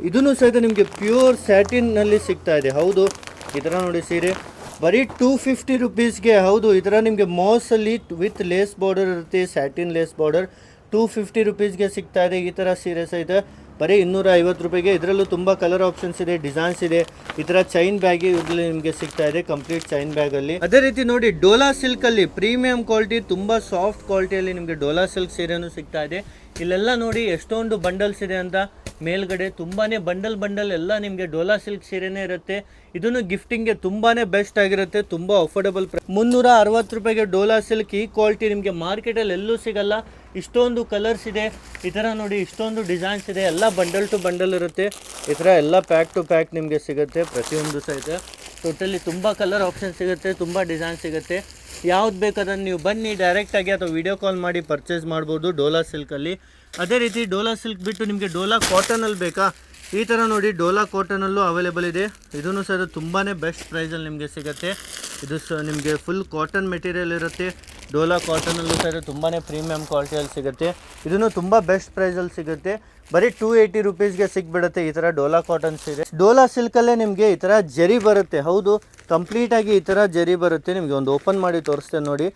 A: ಇದನ್ನು ಸಹಿತ ನಿಮಗೆ ಪ್ಯೂರ್ ಸ್ಯಾಟಿನ್ನಲ್ಲಿ ಸಿಗ್ತಾ ಇದೆ. ಹೌದು, ಈ ಥರ ನೋಡಿ ಸೀರೆ ಬರೀ 250 ರುಪೀಸ್ಗೆ. ಹೌದು, ಈ ಥರ ನಿಮಗೆ ಮಾಸಲ್ಲಿ ವಿತ್ ಲೇಸ್ ಬಾರ್ಡರ್ ಇರುತ್ತೆ, ಸ್ಯಾಟಿನ್ ಲೇಸ್ ಬಾರ್ಡರ್. 250 ರುಪೀಸ್ಗೆ ಸಿಗ್ತಾ ಇದೆ. ಈ ಥರ ಸೀರೆ ಸಹಿತ ಬರೀ 250 ರೂಪಾಯಿಗೆ. ಇದರಲ್ಲೂ ತುಂಬ ಕಲರ್ ಆಪ್ಷನ್ಸ್ ಇದೆ, ಡಿಸೈನ್ಸ್ ಇದೆ. ಈ ಥರ ಚೈನ್ ಬ್ಯಾಗಿ ಇದರಲ್ಲಿ ನಿಮಗೆ ಸಿಗ್ತಾ ಇದೆ, ಕಂಪ್ಲೀಟ್ ಚೈನ್ ಬ್ಯಾಗಲ್ಲಿ. ಅದೇ ರೀತಿ ನೋಡಿ, ಡೋಲಾ ಸಿಲ್ಕಲ್ಲಿ ಪ್ರೀಮಿಯಂ ಕ್ವಾಲಿಟಿ, ತುಂಬ ಸಾಫ್ಟ್ ಕ್ವಾಲಿಟಿಯಲ್ಲಿ ನಿಮಗೆ ಡೋಲಾ ಸಿಲ್ಕ್ ಸೀರೆನೂ ಸಿಗ್ತಾ ಇದೆ. ಇಲ್ಲೆಲ್ಲ ನೋಡಿ ಎಷ್ಟೊಂದು ಬಂಡಲ್ಸ್ ಇದೆ ಅಂತ. ಮೇಲ್ಗಡೆ ತುಂಬಾ ಬಂಡಲ್ ಎಲ್ಲ ನಿಮಗೆ ಡೋಲಾ ಸಿಲ್ಕ್ ಸೀರೆನೇ ಇರುತ್ತೆ. ಇದನ್ನು ಗಿಫ್ಟಿಂಗ್ಗೆ ತುಂಬಾ ಬೆಸ್ಟ್ ಆಗಿರುತ್ತೆ, ತುಂಬ ಅಫೋರ್ಡಬಲ್ ಪ್ರೈಸ್. 360 ರೂಪಾಯಿಗೆ ಡೋಲಾ ಸಿಲ್ಕ್. ಈ ಕ್ವಾಲಿಟಿ ನಿಮಗೆ ಮಾರ್ಕೆಟಲ್ಲಿ ಎಲ್ಲೂ ಸಿಗಲ್ಲ. ಇಷ್ಟೊಂದು ಕಲರ್ಸ್ ಇದೆ, ಈ ಥರ ನೋಡಿ ಇಷ್ಟೊಂದು ಡಿಸೈನ್ಸ್ ಇದೆ. ಎಲ್ಲ ಬಂಡಲ್ ಟು ಬಂಡಲ್ ಇರುತ್ತೆ. ಈ ಥರ ಎಲ್ಲ ಪ್ಯಾಕ್ ಟು ಪ್ಯಾಕ್ ನಿಮಗೆ ಸಿಗುತ್ತೆ ಪ್ರತಿಯೊಂದು ಸಹಿತ. ಟೋಟಲಿ ತುಂಬ ಕಲರ್ ಆಪ್ಷನ್ ಸಿಗುತ್ತೆ, ತುಂಬ ಡಿಸೈನ್ ಸಿಗುತ್ತೆ. ಯಾವ್ದು ಬೇಕಾದ್ರೆ ನೀವು ಬನ್ನಿ ಡೈರೆಕ್ಟಾಗಿ ಅಥವಾ ವಿಡಿಯೋ ಕಾಲ್ ಮಾಡಿ ಪರ್ಚೇಸ್ ಮಾಡ್ಬೋದು ಡೋಲಾ ಸಿಲ್ಕಲ್ಲಿ. ಅದೇ ರೀತಿ ಡೋಲಾ ಸಿಲ್ಕ್ ಬಿಟ್ಟು ನಿಮಗೆ ಡೋಲಾ ಕಾಟನಲ್ಲಿ ಬೇಕಾ, ಈ ಥರ ನೋಡಿ ಡೋಲಾ ಕಾಟನಲ್ಲೂ ಅವೈಲೇಬಲ್ ಇದೆ. ಇದನ್ನು ಸಹ ತುಂಬಾ ಬೆಸ್ಟ್ ಪ್ರೈಸಲ್ಲಿ ನಿಮಗೆ ಸಿಗುತ್ತೆ. ಇದು ನಿಮಗೆ ಫುಲ್ ಕಾಟನ್ ಮೆಟೀರಿಯಲ್ ಇರುತ್ತೆ. ಡೋಲಾ ಕಾಟನಲ್ಲೂ ಸಹ ತುಂಬಾ ಪ್ರೀಮಿಯಂ ಕ್ವಾಲಿಟಿಯಲ್ಲಿ ಸಿಗುತ್ತೆ. ಇದನ್ನು ತುಂಬ ಬೆಸ್ಟ್ ಪ್ರೈಸಲ್ಲಿ ಸಿಗುತ್ತೆ. ಬರೀ 280 ರುಪೀಸ್ಗೆ ಸಿಗ್ಬಿಡುತ್ತೆ ಈ ಥರ ಡೋಲಾ ಕಾಟನ್ ಸೀರೆ. ಡೋಲಾ ಸಿಲ್ಕಲ್ಲೇ ನಿಮಗೆ ಈ ಥರ ಜರಿ ಬರುತ್ತೆ. ಹೌದು, ಕಂಪ್ಲೀಟಾಗಿ ಈ ಥರ ಜರಿ ಬರುತ್ತೆ. ನಿಮಗೆ ಒಂದು ಓಪನ್ ಮಾಡಿ ತೋರಿಸ್ತೇನೆ ನೋಡಿ.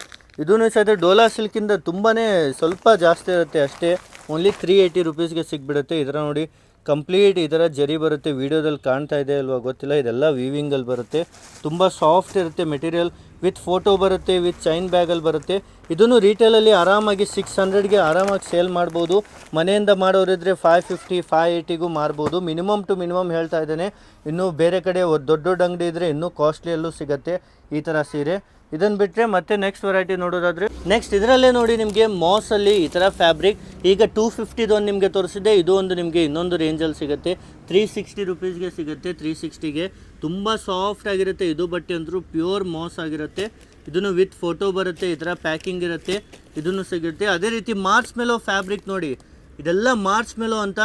A: ಇದೂ ಸಹಿತ ಡೋಲಾ ಸಿಲ್ಕಿಂದ ತುಂಬಾ ಸ್ವಲ್ಪ ಜಾಸ್ತಿ ಇರುತ್ತೆ ಅಷ್ಟೇ. ಓನ್ಲಿ 380 ರುಪೀಸ್ಗೆ ಸಿಗ್ಬಿಡುತ್ತೆ. ಈ ಥರ ನೋಡಿ ಕಂಪ್ಲೀಟ್ ಈ ಥರ ಜರಿ ಬರುತ್ತೆ. ವಿಡಿಯೋದಲ್ಲಿ ಕಾಣ್ತಾ ಇದೆ ಅಲ್ವಾ ಗೊತ್ತಿಲ್ಲ, ಇದೆಲ್ಲ ವೀವಿಂಗಲ್ಲಿ ಬರುತ್ತೆ. ತುಂಬ ಸಾಫ್ಟ್ ಇರುತ್ತೆ ಮೆಟೀರಿಯಲ್. ವಿತ್ ಫೋಟೋ ಬರುತ್ತೆ, ವಿತ್ ಚೈನ್ ಬ್ಯಾಗಲ್ಲಿ ಬರುತ್ತೆ. ಇದನ್ನು ರೀಟೇಲಲ್ಲಿ ಆರಾಮಾಗಿ 600ಗೆ ಆರಾಮಾಗಿ ಸೇಲ್ ಮಾಡ್ಬೋದು. ಮನೆಯಿಂದ ಮಾಡೋರಿದ್ರೆ 550 580ಗೂ ಮಾರ್ಬೋದು. ಮಿನಿಮಮ್ ಟು ಮಿನಿಮಮ್ ಹೇಳ್ತಾ ಇದ್ದೇನೆ. ಇನ್ನೂ ಬೇರೆ ಕಡೆ ದೊಡ್ಡ ದೊಡ್ಡ ಅಂಗಡಿ ಇದ್ದರೆ ಇನ್ನೂ ಕಾಸ್ಟ್ಲಿಯಲ್ಲೂ ಸಿಗುತ್ತೆ ಈ ಥರ ಸೀರೆ. ಇದನ್ನು ಬಿಟ್ಟರೆ ಮತ್ತೆ ನೆಕ್ಸ್ಟ್ ವೆರೈಟಿ ನೋಡೋದಾದರೆ ನೆಕ್ಸ್ಟ್ ಇದರಲ್ಲೇ ನೋಡಿ ನಿಮಗೆ ಮಾಸಲ್ಲಿ ಈ ಥರ ಫ್ಯಾಬ್ರಿಕ್. ಈಗ 250 ಒಂದು ನಿಮಗೆ ತೋರಿಸಿದೆ. ಇದು ಒಂದು ನಿಮಗೆ ಇನ್ನೊಂದು ರೇಂಜಲ್ಲಿ ಸಿಗುತ್ತೆ. 360 ರುಪೀಸ್ಗೆ ಸಿಗುತ್ತೆ. 360ಗೆ ತುಂಬ ಸಾಫ್ಟ್ ಆಗಿರುತ್ತೆ. ಇದು ಬಟ್ಟೆ ಅಂದರೂ ಪ್ಯೂರ್ ಮಾಸ್ ಆಗಿರುತ್ತೆ. ಇದನ್ನು ವಿತ್ ಫೋಟೋ ಬರುತ್ತೆ, ಈ ಥರ ಪ್ಯಾಕಿಂಗ್ ಇರುತ್ತೆ, ಇದನ್ನು ಸಿಗುತ್ತೆ. ಅದೇ ರೀತಿ ಮಾರ್ಚ್ ಮೆಲೋ ಫ್ಯಾಬ್ರಿಕ್ ನೋಡಿ, ಇದೆಲ್ಲ ಮಾರ್ಚ್ ಮೆಲೋ ಅಂತ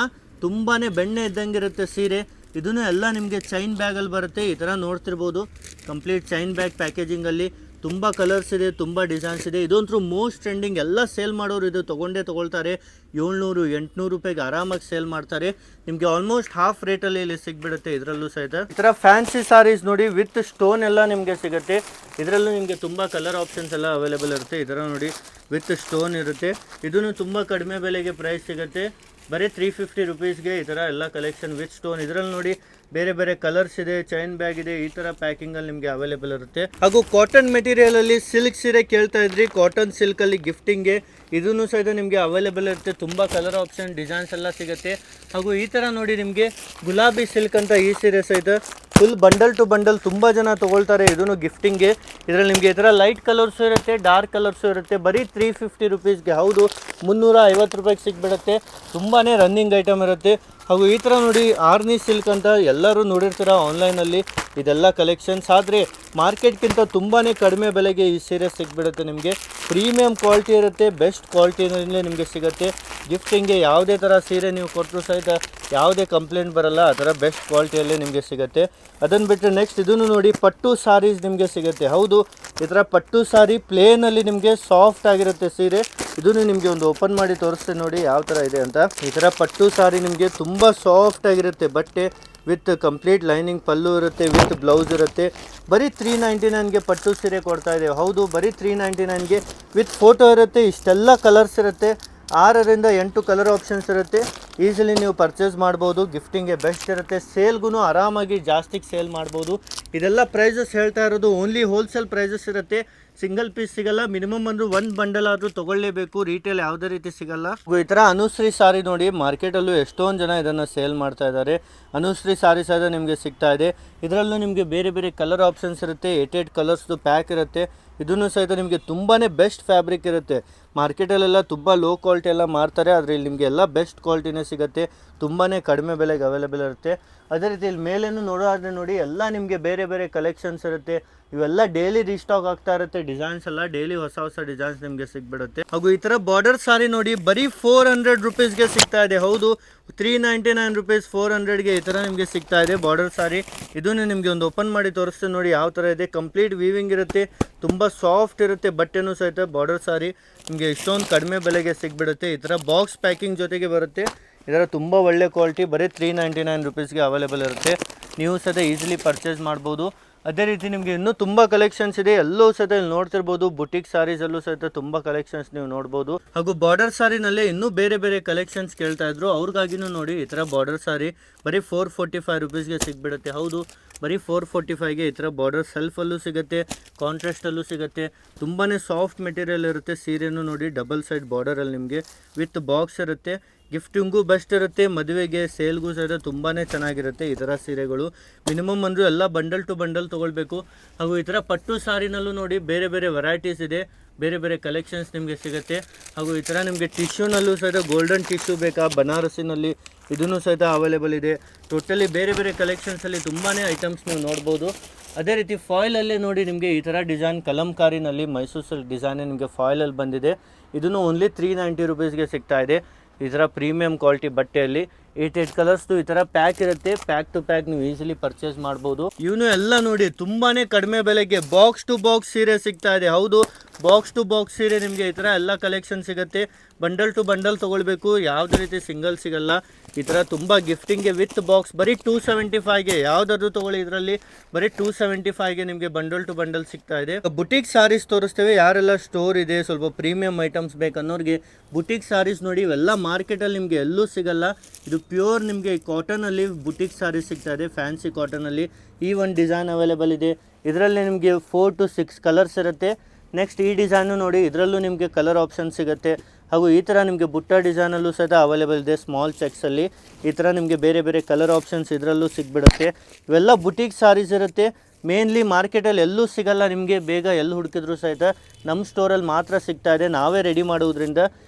A: ತುಂಬಾ ಬೆಣ್ಣೆ ಇದ್ದಂಗೆ ಇರುತ್ತೆ ಸೀರೆ. ಇದನ್ನು ಎಲ್ಲ ನಿಮಗೆ ಚೈನ್ ಬ್ಯಾಗಲ್ಲಿ ಬರುತ್ತೆ. ಈ ಥರ ನೋಡ್ತಿರ್ಬೋದು, ಕಂಪ್ಲೀಟ್ ಚೈನ್ ಬ್ಯಾಗ್ ಪ್ಯಾಕೇಜಿಂಗಲ್ಲಿ. ತುಂಬ ಕಲರ್ಸ್ ಇದೆ, ತುಂಬ ಡಿಸೈನ್ಸ್ ಇದೆ. ಇದೊಂಥರ ಮೋಸ್ಟ್ ಟ್ರೆಂಡಿಂಗ್. ಎಲ್ಲ ಸೇಲ್ ಮಾಡೋರು ಇದು ತೊಗೊಳ್ತಾರೆ. 700-800 ರೂಪಾಯಿಗೆ ಆರಾಮಾಗಿ ಸೇಲ್ ಮಾಡ್ತಾರೆ. ನಿಮಗೆ ಆಲ್ಮೋಸ್ಟ್ ಹಾಫ್ ರೇಟಲ್ಲಿ ಇಲ್ಲಿ ಸಿಗ್ಬಿಡುತ್ತೆ. ಇದರಲ್ಲೂ ಸಹಿತ ಈ ಥರ ಫ್ಯಾನ್ಸಿ ಸಾರೀಸ್ ನೋಡಿ ವಿತ್ ಸ್ಟೋನ್ ಎಲ್ಲ ನಿಮಗೆ ಸಿಗುತ್ತೆ. ಇದರಲ್ಲೂ ನಿಮಗೆ ತುಂಬ ಕಲರ್ ಆಪ್ಷನ್ಸ್ ಎಲ್ಲ ಅವೈಲೇಬಲ್ ಇರುತ್ತೆ. ಈ ಥರ ನೋಡಿ ವಿತ್ ಸ್ಟೋನ್ ಇರುತ್ತೆ. ಇದನ್ನು ತುಂಬ ಕಡಿಮೆ ಬೆಲೆಗೆ ಪ್ರೈಸ್ ಸಿಗುತ್ತೆ. ಬರೀ 350 ರುಪೀಸ್ಗೆ ಈ ಥರ ಎಲ್ಲ ಕಲೆಕ್ಷನ್ ವಿತ್ ಸ್ಟೋನ್. ಇದರಲ್ಲಿ ನೋಡಿ ಬೇರೆ ಬೇರೆ ಕಲರ್ಸ್ ಇದೆ, ಚೈನ್ ಬ್ಯಾಗ್ ಇದೆ, ಈ ಥರ ಪ್ಯಾಕಿಂಗಲ್ಲಿ ನಿಮಗೆ ಅವೈಲೇಬಲ್ ಇರುತ್ತೆ. ಹಾಗೂ ಕಾಟನ್ ಮೆಟೀರಿಯಲಲ್ಲಿ ಸಿಲ್ಕ್ ಸೀರೆ ಕೇಳ್ತಾ ಇದ್ರಿ, ಕಾಟನ್ ಸಿಲ್ಕಲ್ಲಿ ಗಿಫ್ಟಿಂಗ್ಗೆ ಇದನ್ನು ಸಹಿತ ನಿಮಗೆ ಅವೈಲೇಬಲ್ ಇರುತ್ತೆ. ತುಂಬ ಕಲರ್ ಆಪ್ಷನ್ ಡಿಸೈನ್ಸ್ ಎಲ್ಲ ಸಿಗುತ್ತೆ. ಹಾಗೂ ಈ ಥರ ನೋಡಿ ನಿಮಗೆ ಗುಲಾಬಿ ಸಿಲ್ಕ್ ಅಂತ ಈ ಸೀರೆ ಸಹಿತ ಫುಲ್ ಬಂಡಲ್ ಟು ಬಂಡಲ್ ತುಂಬ ಜನ ತೊಗೊಳ್ತಾರೆ. ಇದನ್ನು ಗಿಫ್ಟಿಂಗ್ಗೆ. ಇದರಲ್ಲಿ ನಿಮಗೆ ಈ ಥರ ಲೈಟ್ ಕಲರ್ಸು ಇರುತ್ತೆ, ಡಾರ್ಕ್ ಕಲರ್ಸು ಇರುತ್ತೆ. ಬರೀ 350 ರುಪೀಸ್ಗೆ. ಹೌದು, 350 ರೂಪಾಯಿಗೆ ಸಿಗ್ಬಿಡುತ್ತೆ. ತುಂಬಾ ರನ್ನಿಂಗ್ ಐಟಮ್ ಇರುತ್ತೆ. ಹಾಗೂ ಈ ಥರ ನೋಡಿ ಆರ್ನಿ ಸಿಲ್ಕ್ ಅಂತ ಎಲ್ಲರೂ ನೋಡಿರ್ತೀರ ಆನ್ಲೈನಲ್ಲಿ. ಇದೆಲ್ಲ ಕಲೆಕ್ಷನ್ಸ್ ಆದರೆ ಮಾರ್ಕೆಟ್ಗಿಂತ ತುಂಬಾ ಕಡಿಮೆ ಬೆಲೆಗೆ ಈ ಸೀರೆ ಸಿಗ್ಬಿಡುತ್ತೆ ನಿಮಗೆ. ಪ್ರೀಮಿಯಂ ಕ್ವಾಲಿಟಿ ಇರುತ್ತೆ, ಬೆಸ್ಟ್ ಕ್ವಾಲಿಟಿನಲ್ಲಿ ನಿಮಗೆ ಸಿಗುತ್ತೆ. ಗಿಫ್ಟಿಂಗ್ಗೆ ಯಾವುದೇ ಥರ ಸೀರೆ ನೀವು ಕೊಟ್ಟರು ಸಹಿತ ಯಾವುದೇ ಕಂಪ್ಲೇಂಟ್ ಬರಲ್ಲ. ಆ ಥರ ಬೆಸ್ಟ್ ಕ್ವಾಲಿಟಿಯಲ್ಲೇ ನಿಮಗೆ ಸಿಗುತ್ತೆ. ಅದನ್ನು ಬಿಟ್ಟರೆ ನೆಕ್ಸ್ಟ್ ಇದನ್ನು ನೋಡಿ ಪಟ್ಟು ಸಾರೀಸ್ ನಿಮಗೆ ಸಿಗುತ್ತೆ. ಹೌದು, ಈ ಥರ ಪಟ್ಟು ಸಾರಿ ಪ್ಲೇನಲ್ಲಿ ನಿಮಗೆ ಸಾಫ್ಟ್ ಆಗಿರುತ್ತೆ ಸೀರೆ. ಇದನ್ನು ನಿಮಗೆ ಒಂದು ಓಪನ್ ಮಾಡಿ ತೋರಿಸ್ತೇನೆ ನೋಡಿ ಯಾವ ಥರ ಇದೆ ಅಂತ. ಈ ಥರ ಪಟ್ಟು ಸಾರಿ ನಿಮಗೆ ತುಂಬ ಸಾಫ್ಟ್ ಆಗಿರುತ್ತೆ ಬಟ್ಟೆ. ವಿತ್ ಕಂಪ್ಲೀಟ್ ಲೈನಿಂಗ್ ಪಲ್ಲು ಇರುತ್ತೆ, ವಿತ್ ಬ್ಲೌಸ್ ಇರುತ್ತೆ. ಬರೀ 399ಗೆ ಪಟ್ಟು ಸೀರೆ ಕೊಡ್ತಾ ಇದೆ. ಹೌದು, ಬರೀ 399ಗೆ ವಿತ್ ಫೋಟೋ ಇರುತ್ತೆ. ಇಷ್ಟೆಲ್ಲ ಕಲರ್ಸ್ ಇರುತ್ತೆ. 6ರಿಂದ 8 ಕಲರ್ ಆಪ್ಷನ್ಸ್ ಇರುತ್ತೆ. ಈಸಿಲಿ ನೀವು ಪರ್ಚೇಸ್ ಮಾಡ್ಬೋದು. ಗಿಫ್ಟಿಂಗ್ಗೆ ಬೆಸ್ಟ್ ಇರುತ್ತೆ. ಸೇಲ್ಗೂ ಆರಾಮಾಗಿ ಜಾಸ್ತಿಗೆ ಸೇಲ್ ಮಾಡ್ಬೋದು. ಇದೆಲ್ಲ ಪ್ರೈಸಸ್ ಹೇಳ್ತಾ ಇರೋದು ಓನ್ಲಿ ಹೋಲ್ಸೇಲ್ ಪ್ರೈಸಸ್ ಇರುತ್ತೆ. ಸಿಂಗಲ್ ಪೀಸ್ ಸಿಗಲ್ಲ. ಮಿನಿಮಮ್ ಅಂದರೂ 1 ಬಂಡಲ್ ಆದರೂ ತೊಗೊಳ್ಳೇಬೇಕು. ರೀಟೇಲ್ ಯಾವುದೇ ರೀತಿ ಸಿಗಲ್ಲ. ಈ ಥರ ಅನುಶ್ರೀ ಸಾರಿ ನೋಡಿ, ಮಾರ್ಕೆಟಲ್ಲೂ ಎಷ್ಟೊಂದು ಜನ ಇದನ್ನು ಸೇಲ್ ಮಾಡ್ತಾ ಇದ್ದಾರೆ. ಅನುಶ್ರೀ ಸಾರಿ ಸಹ ನಿಮಗೆ ಸಿಗ್ತಾ ಇದೆ. ಇದರಲ್ಲೂ ನಿಮಗೆ ಬೇರೆ ಬೇರೆ ಕಲರ್ ಆಪ್ಷನ್ಸ್ ಇರುತ್ತೆ. 8 ಕಲರ್ಸ್ದು ಪ್ಯಾಕ್ ಇರುತ್ತೆ. ಇದನ್ನು ಸಹಿತ ನಿಮಗೆ ತುಂಬಾ ಬೆಸ್ಟ್ ಫ್ಯಾಬ್ರಿಕ್ ಇರುತ್ತೆ. ಮಾರ್ಕೆಟಲ್ಲೆಲ್ಲ ತುಂಬ ಲೋ ಕ್ವಾಲಿಟಿ ಎಲ್ಲ ಮಾರ್ತಾರೆ, ಆದರೆ ಇಲ್ಲಿ ನಿಮಗೆ ಎಲ್ಲ ಬೆಸ್ಟ್ ಕ್ವಾಲಿಟಿನೇ ಸಿಗುತ್ತೆ. ತುಂಬಾ ಕಡಿಮೆ ಬೆಲೆಗೆ ಅವೈಲೇಬಲ್ ಇರುತ್ತೆ. ಅದೇ ರೀತಿ ಇಲ್ಲಿ ಮೇಲೇನು ನೋಡೋದಾದ್ರೆ ನೋಡಿ ಎಲ್ಲ ನಿಮಗೆ ಬೇರೆ ಬೇರೆ ಕಲೆಕ್ಷನ್ಸ್ ಇರುತ್ತೆ. ಇವೆಲ್ಲ ಡೈಲಿ ರೀಸ್ಟಾಕ್ ಆಗ್ತಾ ಇರುತ್ತೆ. ಡಿಸೈನ್ಸ್ ಎಲ್ಲ ಡೈಲಿ ಹೊಸ ಹೊಸ ಡಿಸೈನ್ಸ್ ನಿಮಗೆ ಸಿಗ್ಬಿಡುತ್ತೆ. ಹಾಗೂ ಈ ಥರ ಬಾರ್ಡರ್ ಸಾರಿ ನೋಡಿ ಬರೀ 400 ರುಪೀಸ್ಗೆ ಸಿಗ್ತಾ ಇದೆ. ಹೌದು, 399 ರುಪೀಸ್ 400ಗೆ ಈ ಥರ ನಿಮಗೆ ಸಿಗ್ತಾ ಇದೆ ಬಾರ್ಡರ್ ಸಾರಿ. ಇದನ್ನು ನಿಮಗೆ ಒಂದು ಓಪನ್ ಮಾಡಿ ತೋರಿಸ್ತೇನೆ ನೋಡಿ ಯಾವ ಥರ ಇದೆ. ಕಂಪ್ಲೀಟ್ ವೀವಿಂಗ್ ಇರುತ್ತೆ, ತುಂಬ ಸಾಫ್ಟ್ ಇರುತ್ತೆ ಬಟ್ಟೆನೂ ಸಹಿತ. ಬಾರ್ಡರ್ ಸಾರಿ ನಿಮಗೆ ಇಷ್ಟೊಂದು ಕಡಿಮೆ ಬೆಲೆಗೆ ಸಿಗ್ಬಿಡುತ್ತೆ. ಈ ಥರ ಬಾಕ್ಸ್ ಪ್ಯಾಕಿಂಗ್ ಜೊತೆಗೆ ಬರುತ್ತೆ. ಇದರ ತುಂಬ ಒಳ್ಳೆ ಕ್ವಾಲಿಟಿ. ಬರೀ 399 ರುಪೀಸ್ಗೆ ಅವೈಲೇಬಲ್ ಇರುತ್ತೆ. ನೀವು ಸಹಿತ ಈಸಿಲಿ ಪರ್ಚೇಸ್ ಮಾಡ್ಬೋದು. ಅದೇ ರೀತಿ ನಿಮಗೆ ಇನ್ನೂ ತುಂಬ ಕಲೆಕ್ಷನ್ಸ್ ಇದೆ. ಎಲ್ಲೂ ಸಹಿತ ಇಲ್ಲಿ ನೋಡ್ತಿರ್ಬೋದು. ಬುಟಿಕ್ ಸಾರೀಸಲ್ಲೂ ಸಹಿತ ತುಂಬ ಕಲೆಕ್ಷನ್ಸ್ ನೀವು ನೋಡ್ಬೋದು. ಹಾಗೂ ಬಾರ್ಡರ್ ಸಾರಿನಲ್ಲೇ ಇನ್ನೂ ಬೇರೆ ಬೇರೆ ಕಲೆಕ್ಷನ್ಸ್ ಕೇಳ್ತಾ ಇದ್ರು, ಅವ್ರಿಗಾಗಿನೂ ನೋಡಿ ಈ ಥರ ಬಾರ್ಡರ್ ಸಾರಿ ಬರೀ 445 ರುಪೀಸ್ಗೆ ಸಿಗ್ಬಿಡುತ್ತೆ. ಹೌದು, ಬರೀ 445ಗೆ ಈ ಥರ ಬಾರ್ಡರ್ ಸೆಲ್ಫಲ್ಲೂ ಸಿಗುತ್ತೆ, ಕಾಂಟ್ರಾಸ್ಟಲ್ಲೂ ಸಿಗುತ್ತೆ. ತುಂಬಾ ಸಾಫ್ಟ್ ಮೆಟೀರಿಯಲ್ ಇರುತ್ತೆ. ಸೀರೆನೂ ನೋಡಿ ಡಬಲ್ ಸೈಡ್ ಬಾರ್ಡರಲ್ಲಿ ನಿಮಗೆ ವಿತ್ ಬಾಕ್ಸ್ ಇರುತ್ತೆ. ಗಿಫ್ಟಿಂಗೂ ಬೆಸ್ಟ್ ಇರುತ್ತೆ. ಮದುವೆಗೆ ಸೇಲ್ಗೂ ಸಹಿತ ತುಂಬಾ ಚೆನ್ನಾಗಿರುತ್ತೆ ಈ ಥರ ಸೀರೆಗಳು. ಮಿನಿಮಮ್ ಅಂದರೂ ಎಲ್ಲ ಬಂಡಲ್ ಟು ಬಂಡಲ್ ತೊಗೊಳ್ಬೇಕು. ಹಾಗೂ ಈ ಥರ ಪಟ್ಟು ಸಾರಿನಲ್ಲೂ ನೋಡಿ ಬೇರೆ ಬೇರೆ ವೆರೈಟೀಸ್ ಇದೆ, ಬೇರೆ ಬೇರೆ ಕಲೆಕ್ಷನ್ಸ್ ನಿಮಗೆ ಸಿಗುತ್ತೆ. ಹಾಗೂ ಈ ಥರ ನಿಮಗೆ ಟಿಶ್ಯೂನಲ್ಲೂ ಸಹಿತ ಗೋಲ್ಡನ್ ಟಿಶ್ಯೂ ಬೇಕಾ, ಬನಾರಸಿನಲ್ಲಿ ಇದೂ ಸಹಿತ ಅವೈಲೇಬಲ್ ಇದೆ. ಟೋಟಲಿ ಬೇರೆ ಬೇರೆ ಕಲೆಕ್ಷನ್ಸಲ್ಲಿ ತುಂಬಾ ಐಟಮ್ಸ್ ನೀವು ನೋಡ್ಬೋದು. ಅದೇ ರೀತಿ ಫಾಯಿಲಲ್ಲೇ ನೋಡಿ ನಿಮಗೆ ಈ ಥರ ಡಿಸೈನ್ ಕಲಂಕಾರಿನಲ್ಲಿ ಮೈಸೂರು ಸಿಲ್ಕ್ ಡಿಸೈನ್ ನಿಮಗೆ ಫಾಯಿಲಲ್ಲಿ ಬಂದಿದೆ. ಇದನ್ನು ಓನ್ಲಿ 390 ರುಪೀಸ್ಗೆ ಸಿಗ್ತಾ ಇದೆ. ಈ ಥರ ಪ್ರೀಮಿಯಂ ಕ್ವಾಲಿಟಿ ಬಟ್ಟೆಯಲ್ಲಿ 8 ಕಲರ್ಸ್ದು ಈ ಥರ ಪ್ಯಾಕ್ ಇರುತ್ತೆ. ಪ್ಯಾಕ್ ಟು ಪ್ಯಾಕ್ ನೀವು ಈಸಿಲಿ ಪರ್ಚೇಸ್ ಮಾಡ್ಬೋದು. ಇವನು ಎಲ್ಲ ನೋಡಿ ತುಂಬಾ ಕಡಿಮೆ ಬೆಲೆಗೆ ಬಾಕ್ಸ್ ಟು ಬಾಕ್ಸ್ ಸೀರೆ ಸಿಗ್ತಾ ಇದೆ. ಹೌದು, ಬಾಕ್ಸ್ ಟು ಬಾಕ್ಸ್ ಸೀರೆ ನಿಮಗೆ ಈ ಥರ ಎಲ್ಲ ಕಲೆಕ್ಷನ್ ಸಿಗುತ್ತೆ. ಬಂಡಲ್ ಟು ಬಂಡಲ್ ತೊಗೊಳ್ಬೇಕು, ಯಾವುದೇ ರೀತಿ ಸಿಂಗಲ್ ಸಿಗಲ್ಲ. ಈ ಥರ ತುಂಬ ಗಿಫ್ಟಿಂಗ್ಗೆ ವಿತ್ ಬಾಕ್ಸ್ ಬರೀ 275ಗೆ ಯಾವುದಾದ್ರು ತೊಗೊಳ್ಳಿ. ಇದರಲ್ಲಿ ಬರೀ 275ಗೆ ನಿಮಗೆ ಬಂಡಲ್ ಟು ಬಂಡಲ್ ಸಿಗ್ತಾ ಇದೆ. ಬುಟಿಕ್ ಸಾರೀಸ್ ತೋರಿಸ್ತೇವೆ. ಯಾರೆಲ್ಲ ಸ್ಟೋರ್ ಇದೆ, ಸ್ವಲ್ಪ ಪ್ರೀಮಿಯಂ ಐಟಮ್ಸ್ ಬೇಕನ್ನೋರಿಗೆ ಬುಟಿಕ್ ಸಾರೀಸ್ ನೋಡಿ. ಇವೆಲ್ಲ ಮಾರ್ಕೆಟಲ್ಲಿ ನಿಮಗೆ ಎಲ್ಲೂ ಸಿಗಲ್ಲ. ಇದು ಪ್ಯೂರ್ ನಿಮಗೆ ಕಾಟನಲ್ಲಿ ಬುಟಿಕ್ ಸಾರೀಸ್ ಸಿಗ್ತಾ ಇದೆ, ಫ್ಯಾನ್ಸಿ ಕಾಟನಲ್ಲಿ. ಈ ಒಂದು ಡಿಸೈನ್ ಅವೈಲೇಬಲ್ ಇದೆ. ಇದರಲ್ಲಿ ನಿಮಗೆ 4 to 6 ಕಲರ್ಸ್ ಇರುತ್ತೆ. ನೆಕ್ಸ್ಟ್ ಈ ಡಿಸೈನು ನೋಡಿ, ಇದರಲ್ಲೂ ನಿಮಗೆ ಕಲರ್ ಆಪ್ಷನ್ ಸಿಗುತ್ತೆ. ಹಾಗೂ ಈ ಥರ ನಿಮಗೆ ಬುಟ್ಟ ಡಿಸೈನಲ್ಲೂ ಸಹಿತ ಅವೈಲೇಬಲ್ ಇದೆ. ಸ್ಮಾಲ್ ಚೆಕ್ಸಲ್ಲಿ ಈ ಥರ ನಿಮಗೆ ಬೇರೆ ಬೇರೆ ಕಲರ್ ಆಪ್ಷನ್ಸ್ ಇದರಲ್ಲೂ ಸಿಗ್ಬಿಡುತ್ತೆ. ಇವೆಲ್ಲ ಬುಟಿಕ್ ಸಾರೀಸ್ ಇರುತ್ತೆ. ಮೇನ್ಲಿ ಮಾರ್ಕೆಟಲ್ಲಿ ಎಲ್ಲೂ ಸಿಗಲ್ಲ ನಿಮಗೆ. ಬೇಗ ಎಲ್ಲಿ ಹುಡುಕಿದ್ರು ಸಹಿತ ನಮ್ಮ ಸ್ಟೋರಲ್ಲಿ ಮಾತ್ರ ಸಿಗ್ತಾ ಇದೆ. ನಾವೇ ರೆಡಿ ಮಾಡೋದ್ರಿಂದ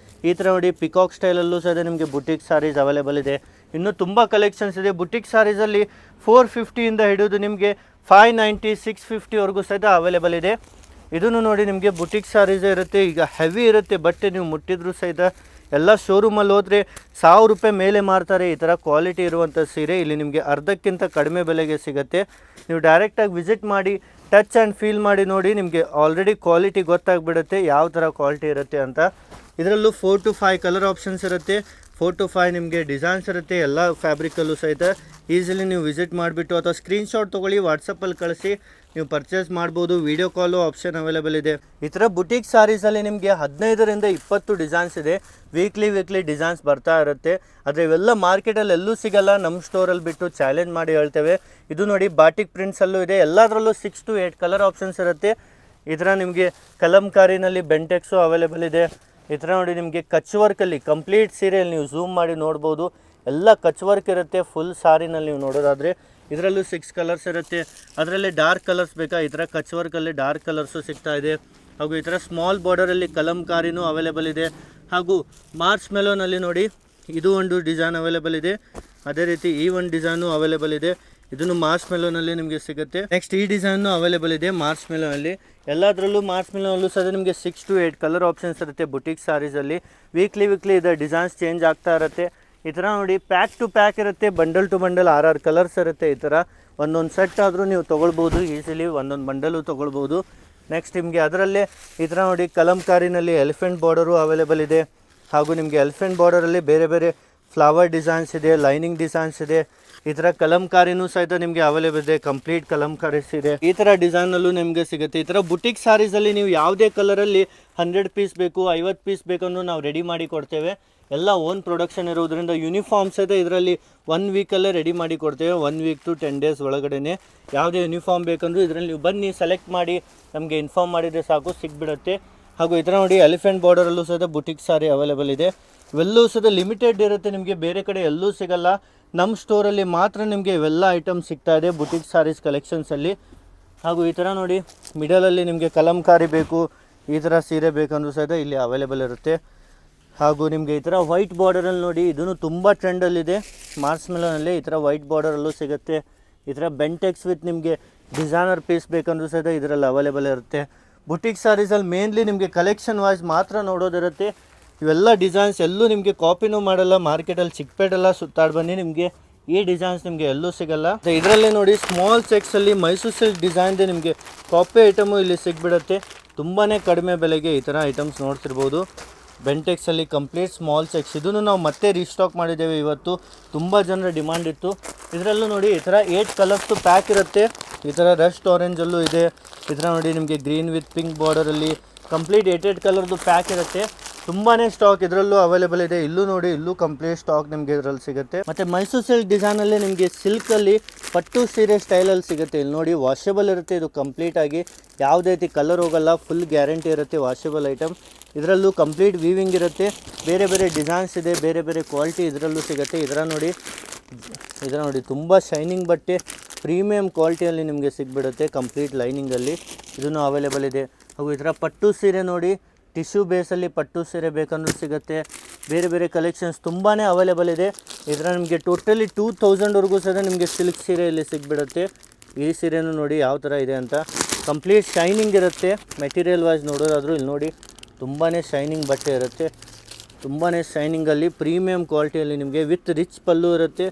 A: ಈ ಥರ ನೋಡಿ ಪಿಕಾಕ್ ಸ್ಟೈಲಲ್ಲೂ ಸಹಿತ ನಿಮಗೆ ಬುಟಿಕ್ ಸಾರೀಸ್ ಅವೈಲೇಬಲ್ ಇದೆ. ಇನ್ನೂ ತುಂಬ ಕಲೆಕ್ಷನ್ಸ್ ಇದೆ. ಬುಟಿಕ್ ಸಾರೀಸಲ್ಲಿ 450ಇಂದ ಹಿಡಿದು ನಿಮಗೆ 590, 650ವರೆಗೂ ಸಹಿತ ಅವೈಲೇಬಲ್ ಇದೆ. ಇದನ್ನು ನೋಡಿ ನಿಮಗೆ ಬುಟಿಕ್ ಸಾರೀಸೇ ಇರುತ್ತೆ. ಈಗ ಹೆವಿ ಇರುತ್ತೆ ಬಟ್ಟೆ, ನೀವು ಮುಟ್ಟಿದ್ರು ಸಹಿತ ಎಲ್ಲ ಶೋರೂಮಲ್ಲಿ ಹೋದರೆ 1000 ರೂಪಾಯಿ ಮೇಲೆ ಮಾರ್ತಾರೆ. ಈ ಥರ ಕ್ವಾಲಿಟಿ ಇರುವಂಥ ಸೀರೆ ಇಲ್ಲಿ ನಿಮಗೆ ಅರ್ಧಕ್ಕಿಂತ ಕಡಿಮೆ ಬೆಲೆಗೆ ಸಿಗುತ್ತೆ. ನೀವು ಡೈರೆಕ್ಟಾಗಿ ವಿಸಿಟ್ ಮಾಡಿ, ಟಚ್ ಆ್ಯಂಡ್ ಫೀಲ್ ಮಾಡಿ ನೋಡಿ. ನಿಮಗೆ ಆಲ್ರೆಡಿ ಕ್ವಾಲಿಟಿ ಗೊತ್ತಾಗ್ಬಿಡುತ್ತೆ ಯಾವ ಥರ ಕ್ವಾಲಿಟಿ ಇರುತ್ತೆ ಅಂತ. ಇದರಲ್ಲೂ 4 to 5 ಕಲರ್ ಆಪ್ಷನ್ಸ್ ಇರುತ್ತೆ. 4 to 5 ನಿಮಗೆ ಡಿಸೈನ್ಸ್ ಇರುತ್ತೆ ಎಲ್ಲ ಫ್ಯಾಬ್ರಿಕಲ್ಲೂ ಸಹಿತ. ಈಸಿಲಿ ನೀವು ವಿಸಿಟ್ ಮಾಡಿಬಿಟ್ಟು ಅಥವಾ ಸ್ಕ್ರೀನ್ಶಾಟ್ ತೊಗೊಳ್ಳಿ, ವಾಟ್ಸಪ್ಪಲ್ಲಿ ಕಳಿಸಿ ನೀವು ಪರ್ಚೇಸ್ ಮಾಡ್ಬೋದು. ವೀಡಿಯೋ ಕಾಲು ಆಪ್ಷನ್ ಅವೈಲೇಬಲ್ ಇದೆ. ಈ ಥರ ಬುಟಿಕ್ ಸಾರೀಸಲ್ಲಿ ನಿಮಗೆ 15ರಿಂದ 20 ಡಿಸೈನ್ಸ್ ಇದೆ. ವೀಕ್ಲಿ ಡಿಸೈನ್ಸ್ ಬರ್ತಾ ಇರುತ್ತೆ. ಆದರೆ ಇವೆಲ್ಲ ಮಾರ್ಕೆಟಲ್ಲಿ ಎಲ್ಲೂ ಸಿಗಲ್ಲ, ನಮ್ಮ ಸ್ಟೋರಲ್ಲಿ ಬಿಟ್ಟು ಚಾಲೆಂಜ್ ಮಾಡಿ ಹೇಳ್ತೇವೆ. ಇದು ನೋಡಿ ಬಾಟಿಕ್ ಪ್ರಿಂಟ್ಸಲ್ಲೂ ಇದೆ. ಎಲ್ಲದರಲ್ಲೂ 6 to 8 ಕಲರ್ ಆಪ್ಷನ್ಸ್ ಇರುತ್ತೆ. ಈ ಥರ ನಿಮಗೆ ಕಲಂಕಾರಿನಲ್ಲಿ ಬೆಂಟೆಕ್ಸು ಅವೈಲೇಬಲ್ ಇದೆ. ಈ ಥರ ನೋಡಿ ನಿಮಗೆ ಕಚ್ ವರ್ಕಲ್ಲಿ ಕಂಪ್ಲೀಟ್ ಸೀರೆಯಲ್ಲಿ ನೀವು ಝೂಮ್ ಮಾಡಿ ನೋಡ್ಬೋದು. ಎಲ್ಲ ಕಚ್ ವರ್ಕ್ ಇರುತ್ತೆ ಫುಲ್ ಸಾರಿನಲ್ಲಿ ನೀವು ನೋಡೋದಾದರೆ. ಇದರಲ್ಲೂ 6 ಕಲರ್ಸ್ ಇರುತ್ತೆ. ಅದರಲ್ಲಿ ಡಾರ್ಕ್ ಕಲರ್ಸ್ ಬೇಕಾ, ಈ ಥರ ಕಚ್ ವರ್ಕಲ್ಲಿ ಡಾರ್ಕ್ ಕಲರ್ಸು ಸಿಗ್ತಾ ಇದೆ. ಹಾಗೂ ಈ ಥರ ಸ್ಮಾಲ್ ಬಾರ್ಡರಲ್ಲಿ ಕಲಂಕಾರಿನೂ ಅವೈಲೇಬಲ್ ಇದೆ. ಹಾಗೂ ಮಾರ್ಚ್ ಮೆಲೋನಲ್ಲಿ ನೋಡಿ ಇದು ಒಂದು ಡಿಸೈನ್ ಅವೈಲೇಬಲ್ ಇದೆ. ಅದೇ ರೀತಿ ಈ ಒಂದು ಡಿಸೈನು ಅವೈಲೇಬಲ್ ಇದೆ. ಇದನ್ನು ಮಾರ್ಚ್ ಮೆಲೋನಲ್ಲಿ ನಿಮಗೆ ಸಿಗುತ್ತೆ. ನೆಕ್ಸ್ಟ್ ಈ ಡಿಸೈನು ಅವೈಲೇಬಲ್ ಇದೆ ಮಾರ್ಚ್ ಮೆಲೋನಲ್ಲಿ. ಎಲ್ಲದರಲ್ಲೂ ಮಾರ್ಚ್ ಮೆಲೋನಲ್ಲೂ ಸಹ ನಿಮಗೆ 6 to 8 ಕಲರ್ ಆಪ್ಷನ್ಸ್ ಇರುತ್ತೆ ಬುಟಿಕ್ ಸಾರೀಸಲ್ಲಿ. ವೀಕ್ಲಿ ಇದರ ಡಿಸೈನ್ಸ್ ಚೇಂಜ್ ಆಗ್ತಾ ಇರುತ್ತೆ. ಈ ಥರ ನೋಡಿ ಪ್ಯಾಕ್ ಟು ಪ್ಯಾಕ್ ಇರುತ್ತೆ. ಬಂಡಲ್ ಟು ಬಂಡಲ್ 6 ಕಲರ್ಸ್ ಇರುತ್ತೆ. ಈ ಥರ ಒಂದೊಂದು ಸೆಟ್ ಆದರೂ ನೀವು ತೊಗೊಳ್ಬೋದು ಈಸಿಲಿ, ಒಂದೊಂದು ಬಂಡಲು ತೊಗೊಳ್ಬೋದು. ನೆಕ್ಸ್ಟ್ ನಿಮಗೆ ಅದರಲ್ಲೇ ಈ ಥರ ನೋಡಿ ಕಲಂಕಾರಿನಲ್ಲಿ ಎಲಿಫೆಂಟ್ ಬಾರ್ಡರು ಅವೈಲೇಬಲ್ ಇದೆ. ಹಾಗೂ ನಿಮಗೆ ಎಲಿಫೆಂಟ್ ಬಾರ್ಡರಲ್ಲಿ ಬೇರೆ ಬೇರೆ ಫ್ಲವರ್ ಡಿಸೈನ್ಸ್ ಇದೆ, ಲೈನಿಂಗ್ ಡಿಸೈನ್ಸ್ ಇದೆ. ಈ ಥರ ಕಲಂಕಾರಿನೂ ಸಹಿತ ನಿಮಗೆ ಅವೈಲೇಬಲ್ ಇದೆ. ಕಂಪ್ಲೀಟ್ ಕಲಂಕಾರೀಸ್ ಇದೆ. ಈ ಥರ ಡಿಸೈನಲ್ಲೂ ನಿಮಗೆ ಸಿಗುತ್ತೆ. ಈ ಥರ ಬುಟಿಕ್ ಸಾರೀಸಲ್ಲಿ ನೀವು ಯಾವುದೇ ಕಲರಲ್ಲಿ 100 ಪೀಸ್ ಬೇಕು, 50 ಪೀಸ್ ಬೇಕನ್ನು ನಾವು ರೆಡಿ ಮಾಡಿ ಕೊಡ್ತೇವೆ. ಎಲ್ಲ ಓನ್ ಪ್ರೊಡಕ್ಷನ್ ಇರೋದ್ರಿಂದ ಯೂನಿಫಾರ್ಮ್ ಸಹಿತ ಇದರಲ್ಲಿ 1 ವೀಕಲ್ಲೇ ರೆಡಿ ಮಾಡಿ ಕೊಡ್ತೇವೆ. 1 week to 10 days ಒಳಗಡೆ ಯಾವುದೇ ಯೂನಿಫಾರ್ಮ್ ಬೇಕಂದ್ರೂ ಇದರಲ್ಲಿ ನೀವು ಬನ್ನಿ, ಸೆಲೆಕ್ಟ್ ಮಾಡಿ ನಮಗೆ ಇನ್ಫಾರ್ಮ್ ಮಾಡಿದರೆ ಸಾಕು, ಸಿಗ್ಬಿಡುತ್ತೆ. ಹಾಗೂ ಈ ಥರ ನೋಡಿ ಎಲಿಫೆಂಟ್ ಬಾರ್ಡರಲ್ಲೂ ಸಹಿತ ಬುಟಿಕ್ ಸಾರಿ ಅವೈಲೇಬಲ್ ಇದೆ. ಇವೆಲ್ಲೂ ಸಹಿತ ಲಿಮಿಟೆಡ್ ಇರುತ್ತೆ, ನಿಮಗೆ ಬೇರೆ ಕಡೆ ಎಲ್ಲೂ ಸಿಗಲ್ಲ. ನಮ್ಮ ಸ್ಟೋರಲ್ಲಿ ಮಾತ್ರ ನಿಮಗೆ ಇವೆಲ್ಲ ಐಟಮ್ ಸಿಗ್ತಾ ಇದೆ ಬುಟಿಕ್ ಸಾರೀಸ್ ಕಲೆಕ್ಷನ್ಸಲ್ಲಿ. ಹಾಗೂ ಈ ಥರ ನೋಡಿ ಮಿಡಲಲ್ಲಿ ನಿಮಗೆ ಕಲಂಕಾರಿ ಬೇಕು, ಈ ಥರ ಸೀರೆ ಬೇಕಂದ್ರೂ ಸಹಿತ ಇಲ್ಲಿ ಅವೈಲೇಬಲ್ ಇರುತ್ತೆ. ಹಾಗೂ ನಿಮಗೆ ಈ ಥರ ವೈಟ್ ಬಾರ್ಡರಲ್ಲಿ ನೋಡಿ ಇದನ್ನು ತುಂಬ ಟ್ರೆಂಡಲ್ಲಿದೆ. ಮಾರ್ಚ್ ಮೆಲೋನಲ್ಲಿ ಈ ಥರ ವೈಟ್ ಬಾರ್ಡರಲ್ಲೂ ಸಿಗುತ್ತೆ. ಈ ಥರ ಬೆಂಟೆಕ್ಸ್ ವಿತ್ ನಿಮಗೆ ಡಿಸೈನರ್ ಪೀಸ್ ಬೇಕಂದ್ರೂ ಸಹಿತ ಇದರಲ್ಲಿ ಅವೈಲೇಬಲ್ ಇರುತ್ತೆ. ಬುಟಿಕ್ ಸಾರೀಸಲ್ಲಿ ಮೇನ್ಲಿ ನಿಮಗೆ ಕಲೆಕ್ಷನ್ ವೈಸ್ ಮಾತ್ರ ನೋಡೋದಿರುತ್ತೆ. ಇವೆಲ್ಲ ಡಿಸೈನ್ಸ್ ಎಲ್ಲೂ ನಿಮಗೆ ಕಾಪಿನೂ ಮಾಡಲ್ಲ. ಮಾರ್ಕೆಟಲ್ಲಿ ಚಿಕ್ಕಪೇಟೆಲ್ಲ ಸುತ್ತಾಡಿ ಬನ್ನಿ, ನಿಮಗೆ ಈ ಡಿಸೈನ್ಸ್ ನಿಮಗೆ ಎಲ್ಲೂ ಸಿಗಲ್ಲ. ಇದರಲ್ಲೇ ನೋಡಿ ಸ್ಮಾಲ್ ಚೆಕ್ಸಲ್ಲಿ ಮೈಸೂರು ಸಿಲ್ಕ್ ಡಿಸೈನ್ದೆ ನಿಮಗೆ ಕಾಪಿ ಐಟಮು ಇಲ್ಲಿ ಸಿಗ್ಬಿಡುತ್ತೆ. ತುಂಬಾ ಕಡಿಮೆ ಬೆಲೆಗೆ ಈ ಥರ ಐಟಮ್ಸ್ ನೋಡ್ತಿರ್ಬೋದು. ಬೆಂಟೆಕ್ಸಲ್ಲಿ ಕಂಪ್ಲೀಟ್ ಸ್ಮಾಲ್ ಚೆಕ್ಸ್, ಇದನ್ನು ನಾವು ಮತ್ತೆ ರೀಸ್ಟಾಕ್ ಮಾಡಿದ್ದೇವೆ ಇವತ್ತು. ತುಂಬ ಜನರ ಡಿಮಾಂಡ್ ಇತ್ತು. ಇದರಲ್ಲೂ ನೋಡಿ ಈ ಥರ 8 ಕಲರ್ಸ್ದು ಪ್ಯಾಕ್ ಇರುತ್ತೆ. ಈ ಥರ ರಸ್ಟ್ ಆರೆಂಜಲ್ಲೂ ಇದೆ. ಈ ಥರ ನೋಡಿ ನಿಮಗೆ ಗ್ರೀನ್ ವಿತ್ ಪಿಂಕ್ ಬಾರ್ಡರಲ್ಲಿ ಕಂಪ್ಲೀಟ್ 8 ಕಲರ್ದು ಪ್ಯಾಕ್ ಇರುತ್ತೆ. ತುಂಬಾ ಸ್ಟಾಕ್ ಇದರಲ್ಲೂ ಅವೈಲೇಬಲ್ ಇದೆ. ಇಲ್ಲೂ ನೋಡಿ, ಇಲ್ಲೂ ಕಂಪ್ಲೀಟ್ ಸ್ಟಾಕ್ ನಿಮಗೆ ಇದರಲ್ಲಿ ಸಿಗುತ್ತೆ. ಮತ್ತು ಮೈಸೂರು ಸಿಲ್ಕ್ ಡಿಸೈನಲ್ಲಿ ನಿಮಗೆ ಸಿಲ್ಕಲ್ಲಿ ಪಟ್ಟು ಸೀರೆ ಸ್ಟೈಲಲ್ಲಿ ಸಿಗುತ್ತೆ. ಇಲ್ಲಿ ನೋಡಿ ವಾಷೇಬಲ್ ಇರುತ್ತೆ. ಇದು ಕಂಪ್ಲೀಟಾಗಿ ಯಾವುದೇ ರೀತಿ ಕಲರ್ ಹೋಗಲ್ಲ, ಫುಲ್ ಗ್ಯಾರಂಟಿ ಇರುತ್ತೆ ವಾಷೇಬಲ್ ಐಟಮ್. ಇದರಲ್ಲೂ ಕಂಪ್ಲೀಟ್ ವೀವಿಂಗ್ ಇರುತ್ತೆ. ಬೇರೆ ಬೇರೆ ಡಿಸೈನ್ಸ್ ಇದೆ, ಬೇರೆ ಬೇರೆ ಕ್ವಾಲಿಟಿ ಇದರಲ್ಲೂ ಸಿಗುತ್ತೆ. ಇದರ ನೋಡಿ ತುಂಬ ಶೈನಿಂಗ್ ಬಟ್ಟೆ ಪ್ರೀಮಿಯಂ ಕ್ವಾಲಿಟಿಯಲ್ಲಿ ನಿಮಗೆ ಸಿಗ್ಬಿಡುತ್ತೆ ಕಂಪ್ಲೀಟ್ ಲೈನಿಂಗಲ್ಲಿ. ಇದನ್ನು ಅವೈಲೇಬಲ್ ಇದೆ. ಹಾಗೂ ಈ ಥರ ಪಟ್ಟು ಸೀರೆ ನೋಡಿ, ಟಿಶ್ಯೂ ಬೇಸಲ್ಲಿ ಪಟ್ಟು ಸೀರೆ ಬೇಕಂದ್ರೂ ಸಿಗುತ್ತೆ. ಬೇರೆ ಬೇರೆ ಕಲೆಕ್ಷನ್ಸ್ ತುಂಬಾ ಅವೈಲೇಬಲ್ ಇದೆ. ಇದರ ನಿಮಗೆ ಟೋಟಲಿ 2000ವರೆಗೂ ಸಹ ನಿಮಗೆ ಸಿಲ್ಕ್ ಸೀರೆ ಇಲ್ಲಿ ಸಿಗ್ಬಿಡುತ್ತೆ. ಈ ಸೀರೆನೂ ನೋಡಿ ಯಾವ ಥರ ಇದೆ ಅಂತ. ಕಂಪ್ಲೀಟ್ ಶೈನಿಂಗ್ ಇರುತ್ತೆ. ಮೆಟೀರಿಯಲ್ ವೈಸ್ ನೋಡೋದಾದರೂ ಇಲ್ಲಿ ನೋಡಿ ತುಂಬಾ ಶೈನಿಂಗ್ ಬಟ್ಟೆ ಇರುತ್ತೆ. ತುಂಬಾ ಶೈನಿಂಗಲ್ಲಿ ಪ್ರೀಮಿಯಂ ಕ್ವಾಲಿಟಿಯಲ್ಲಿ ನಿಮಗೆ ವಿತ್ ರಿಚ್ ಪಲ್ಲು ಇರುತ್ತೆ.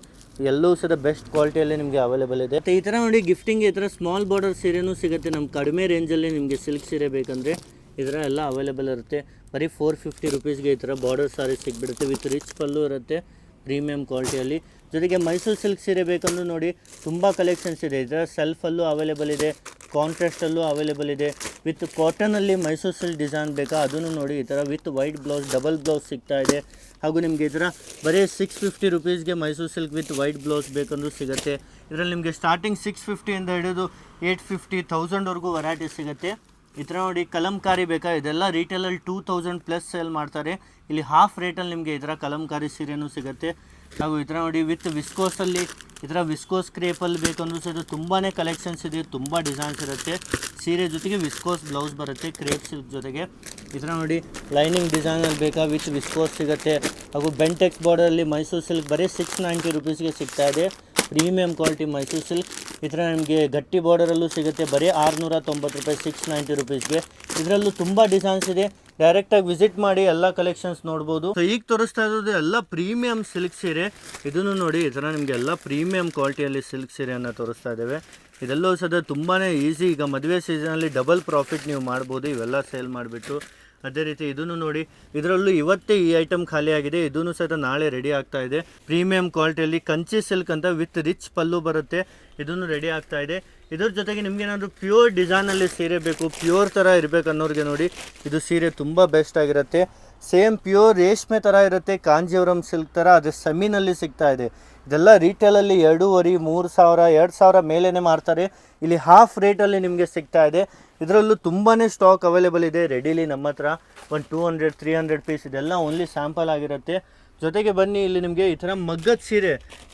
A: ಎಲ್ಲವೂ ಸಹ ಬೆಸ್ಟ್ ಕ್ವಾಲಿಟಿಯಲ್ಲಿ ನಿಮಗೆ ಅವೈಲೇಬಲ್ ಇದೆ. ಮತ್ತು ಈ ಥರ ನೋಡಿ ಗಿಫ್ಟಿಂಗ್ ಈ ಥರ ಸ್ಮಾಲ್ ಬಾರ್ಡರ್ ಸೀರೆನೂ ಸಿಗುತ್ತೆ ನಮ್ಮ ಕಡಿಮೆ ರೇಂಜಲ್ಲಿ. ನಿಮಗೆ ಸಿಲ್ಕ್ ಸೀರೆ ಬೇಕಂದರೆ ಇದರ ಎಲ್ಲ ಅವೈಲೇಬಲ್ ಇರುತ್ತೆ. ಬರೀ 450 ರುಪೀಸ್ಗೆ ಈ ಥರ ಬಾರ್ಡರ್ ಸಾರಿ ಸಿಕ್ಬಿಡುತ್ತೆ. ವಿತ್ ರಿಚ್ ಪಲ್ಲು ಇರುತ್ತೆ, ಪ್ರೀಮಿಯಂ ಕ್ವಾಲಿಟಿಯಲ್ಲಿ. ಜೊತೆಗೆ ಮೈಸೂರು ಸಿಲ್ಕ್ ಸೀರೆ ಬೇಕಂದ್ರೂ ನೋಡಿ ತುಂಬ ಕಲೆಕ್ಷನ್ಸ್ ಇದೆ. ಇದರ ಸೆಲ್ಫಲ್ಲೂ ಅವೈಲೇಬಲ್ ಇದೆ, ಕಾಂಟ್ರಾಸ್ಟಲ್ಲೂ ಅವೈಲೇಬಲ್ ಇದೆ. ವಿತ್ ಕಾಟನಲ್ಲಿ ಮೈಸೂರು ಸಿಲ್ಕ್ ಡಿಸೈನ್ ಬೇಕಾ ಅದನ್ನು ನೋಡಿ. ಈ ಥರ with white blouse, double blouse ಸಿಗ್ತಾ ಇದೆ. ಹಾಗೂ ನಿಮಗೆ ಈ ಥರ ಬರೀ 650 ರುಪೀಸ್ಗೆ Mysuru silk with white blouse ಬೇಕಂದ್ರೂ ಸಿಗುತ್ತೆ. ಇದರಲ್ಲಿ ನಿಮಗೆ ಸ್ಟಾರ್ಟಿಂಗ್ 650ಇಂದ ಹಿಡಿದು 850, 1000ವರೆಗೂ ವೆರೈಟಿ ಸಿಗುತ್ತೆ. ಈ ಥರ ನೋಡಿ ಕಲಂಕಾರಿ ಬೇಕಾ, ಇದೆಲ್ಲ ರೀಟೇಲಲ್ಲಿ 2000 ಪ್ಲಸ್ ಸೇಲ್ ಮಾಡ್ತಾರೆ. ಇಲ್ಲಿ ಹಾಫ್ ರೇಟಲ್ಲಿ ನಿಮಗೆ ಈ ಥರ ಕಲಂಕಾರಿ ಸೀರೆನೂ ಸಿಗುತ್ತೆ. ಹಾಗೂ ಈ ಥರ ನೋಡಿ ವಿತ್ ವಿಸ್ಕೋಸಲ್ಲಿ ಈ ಥರ ವಿಸ್ಕೋಸ್ ಕ್ರೇಪಲ್ಲಿ ಬೇಕಂದ್ರೂ ಸಹ ತುಂಬಾ ಕಲೆಕ್ಷನ್ಸ್ ಇದೆ, ತುಂಬ ಡಿಸೈನ್ಸ್ ಇರುತ್ತೆ. ಸೀರೆ ಜೊತೆಗೆ ವಿಸ್ಕೋಸ್ ಬ್ಲೌಸ್ ಬರುತ್ತೆ ಕ್ರೇಪ್ ಸಿಲ್ಕ್ ಜೊತೆಗೆ. ಈ ಥರ ನೋಡಿ ಲೈನಿಂಗ್ ಡಿಸೈನಲ್ಲಿ ಬೇಕಾ ವಿತ್ ವಿಸ್ಕೋಸ್ ಸಿಗುತ್ತೆ. ಹಾಗೂ ಬೆಂಟೆಕ್ಸ್ ಬಾರ್ಡರಲ್ಲಿ ಮೈಸೂರು ಸಿಲ್ಕ್ ಬರೀ 690 ರುಪೀಸ್ಗೆ ಸಿಗ್ತಾ ಇದೆ, ಪ್ರೀಮಿಯಂ ಕ್ವಾಲಿಟಿ ಮೈಸೂರು ಸಿಲ್ಕ್. ಈ ಥರ ನಿಮಗೆ ಗಟ್ಟಿ ಬಾರ್ಡರಲ್ಲೂ ಸಿಗುತ್ತೆ ಬರೀ 690 ರೂಪಾಯಿ, 690 ರುಪೀಸ್ಗೆ. ಇದರಲ್ಲೂ ತುಂಬ ಡಿಸೈನ್ಸ್ ಇದೆ, ಡೈರೆಕ್ಟಾಗಿ ವಿಸಿಟ್ ಮಾಡಿ ಎಲ್ಲ ಕಲೆಕ್ಷನ್ಸ್ ನೋಡ್ಬೋದು. ಸೊ ಈಗ ತೋರಿಸ್ತಾ ಇರೋದು ಎಲ್ಲ ಪ್ರೀಮಿಯಂ ಸಿಲ್ಕ್ ಸೀರೆ. ಇದನ್ನು ನೋಡಿ, ಈ ಥರ ನಿಮಗೆ ಎಲ್ಲ ಪ್ರೀಮಿಯಂ ಕ್ವಾಲಿಟಿಯಲ್ಲಿ ಸಿಲ್ಕ್ ಸೀರೆಯನ್ನು ತೋರಿಸ್ತಾ ಇದ್ದೇವೆ. ಇದೆಲ್ಲವೂ ಸಹ ತುಂಬಾ ಈಸಿ. ಈಗ ಮದುವೆ ಸೀಸನಲ್ಲಿ ಡಬಲ್ ಪ್ರಾಫಿಟ್ ನೀವು ಮಾಡ್ಬೋದು ಇವೆಲ್ಲ ಸೇಲ್ ಮಾಡಿಬಿಟ್ಟು. ಅದೇ ರೀತಿ ಇದನ್ನು ನೋಡಿ, ಇದರಲ್ಲೂ ಇವತ್ತೇ ಈ ಐಟಮ್ ಖಾಲಿ ಆಗಿದೆ, ಇದನ್ನು ಸಹ ನಾಳೆ ರೆಡಿ ಆಗ್ತಾ ಇದೆ. ಪ್ರೀಮಿಯಂ ಕ್ವಾಲಿಟಿಯಲ್ಲಿ ಕಂಚಿ ಸಿಲ್ಕ್ ಅಂತ ವಿತ್ ರಿಚ್ ಪಲ್ಲು ಬರುತ್ತೆ, ಇದನ್ನು ರೆಡಿ ಆಗ್ತಾ ಇದೆ. ಇದ್ರ ಜೊತೆಗೆ ನಿಮ್ಗೆ ಏನಾದರೂ ಪ್ಯೂರ್ ಡಿಸೈನಲ್ಲಿ ಸೀರೆ ಬೇಕು, ಪ್ಯೂರ್ ಥರ ಇರಬೇಕು ಅನ್ನೋರಿಗೆ ನೋಡಿ ಇದು ಸೀರೆ ತುಂಬ ಬೆಸ್ಟ್ ಆಗಿರುತ್ತೆ. ಸೇಮ್ ಪ್ಯೂರ್ ರೇಷ್ಮೆ ಥರ ಇರುತ್ತೆ, ಕಾಂಜೀವರಂ ಸಿಲ್ಕ್ ಥರ, ಅದು ಸೆಮಿನಲ್ಲಿ ಸಿಗ್ತಾ ಇದೆ. ಇದೆಲ್ಲ ರೀಟೇಲಲ್ಲಿ 2,500, 3,000, 2,000 ಮೇಲೇ ಮಾರ್ತಾರೆ. ಇಲ್ಲಿ ಹಾಫ್ ರೇಟಲ್ಲಿ ನಿಮಗೆ ಸಿಗ್ತಾ ಇದೆ. ಇದರಲ್ಲೂ ತುಂಬಾ ಸ್ಟಾಕ್ ಅವೈಲೇಬಲ್ ಇದೆ ರೆಡಿಲಿ ನಮ್ಮ ಹತ್ರ. ಒಂದು 200, 300 ಪೀಸ್ ಇದೆಲ್ಲ ಓನ್ಲಿ ಸ್ಯಾಂಪಲ್ ಆಗಿರುತ್ತೆ. ಜೊತೆಗೆ ಬನ್ನಿ, ಇಲ್ಲಿ ನಿಮಗೆ ಈ ಥರ ಮಗ್ಗದ ಸೀರೆ,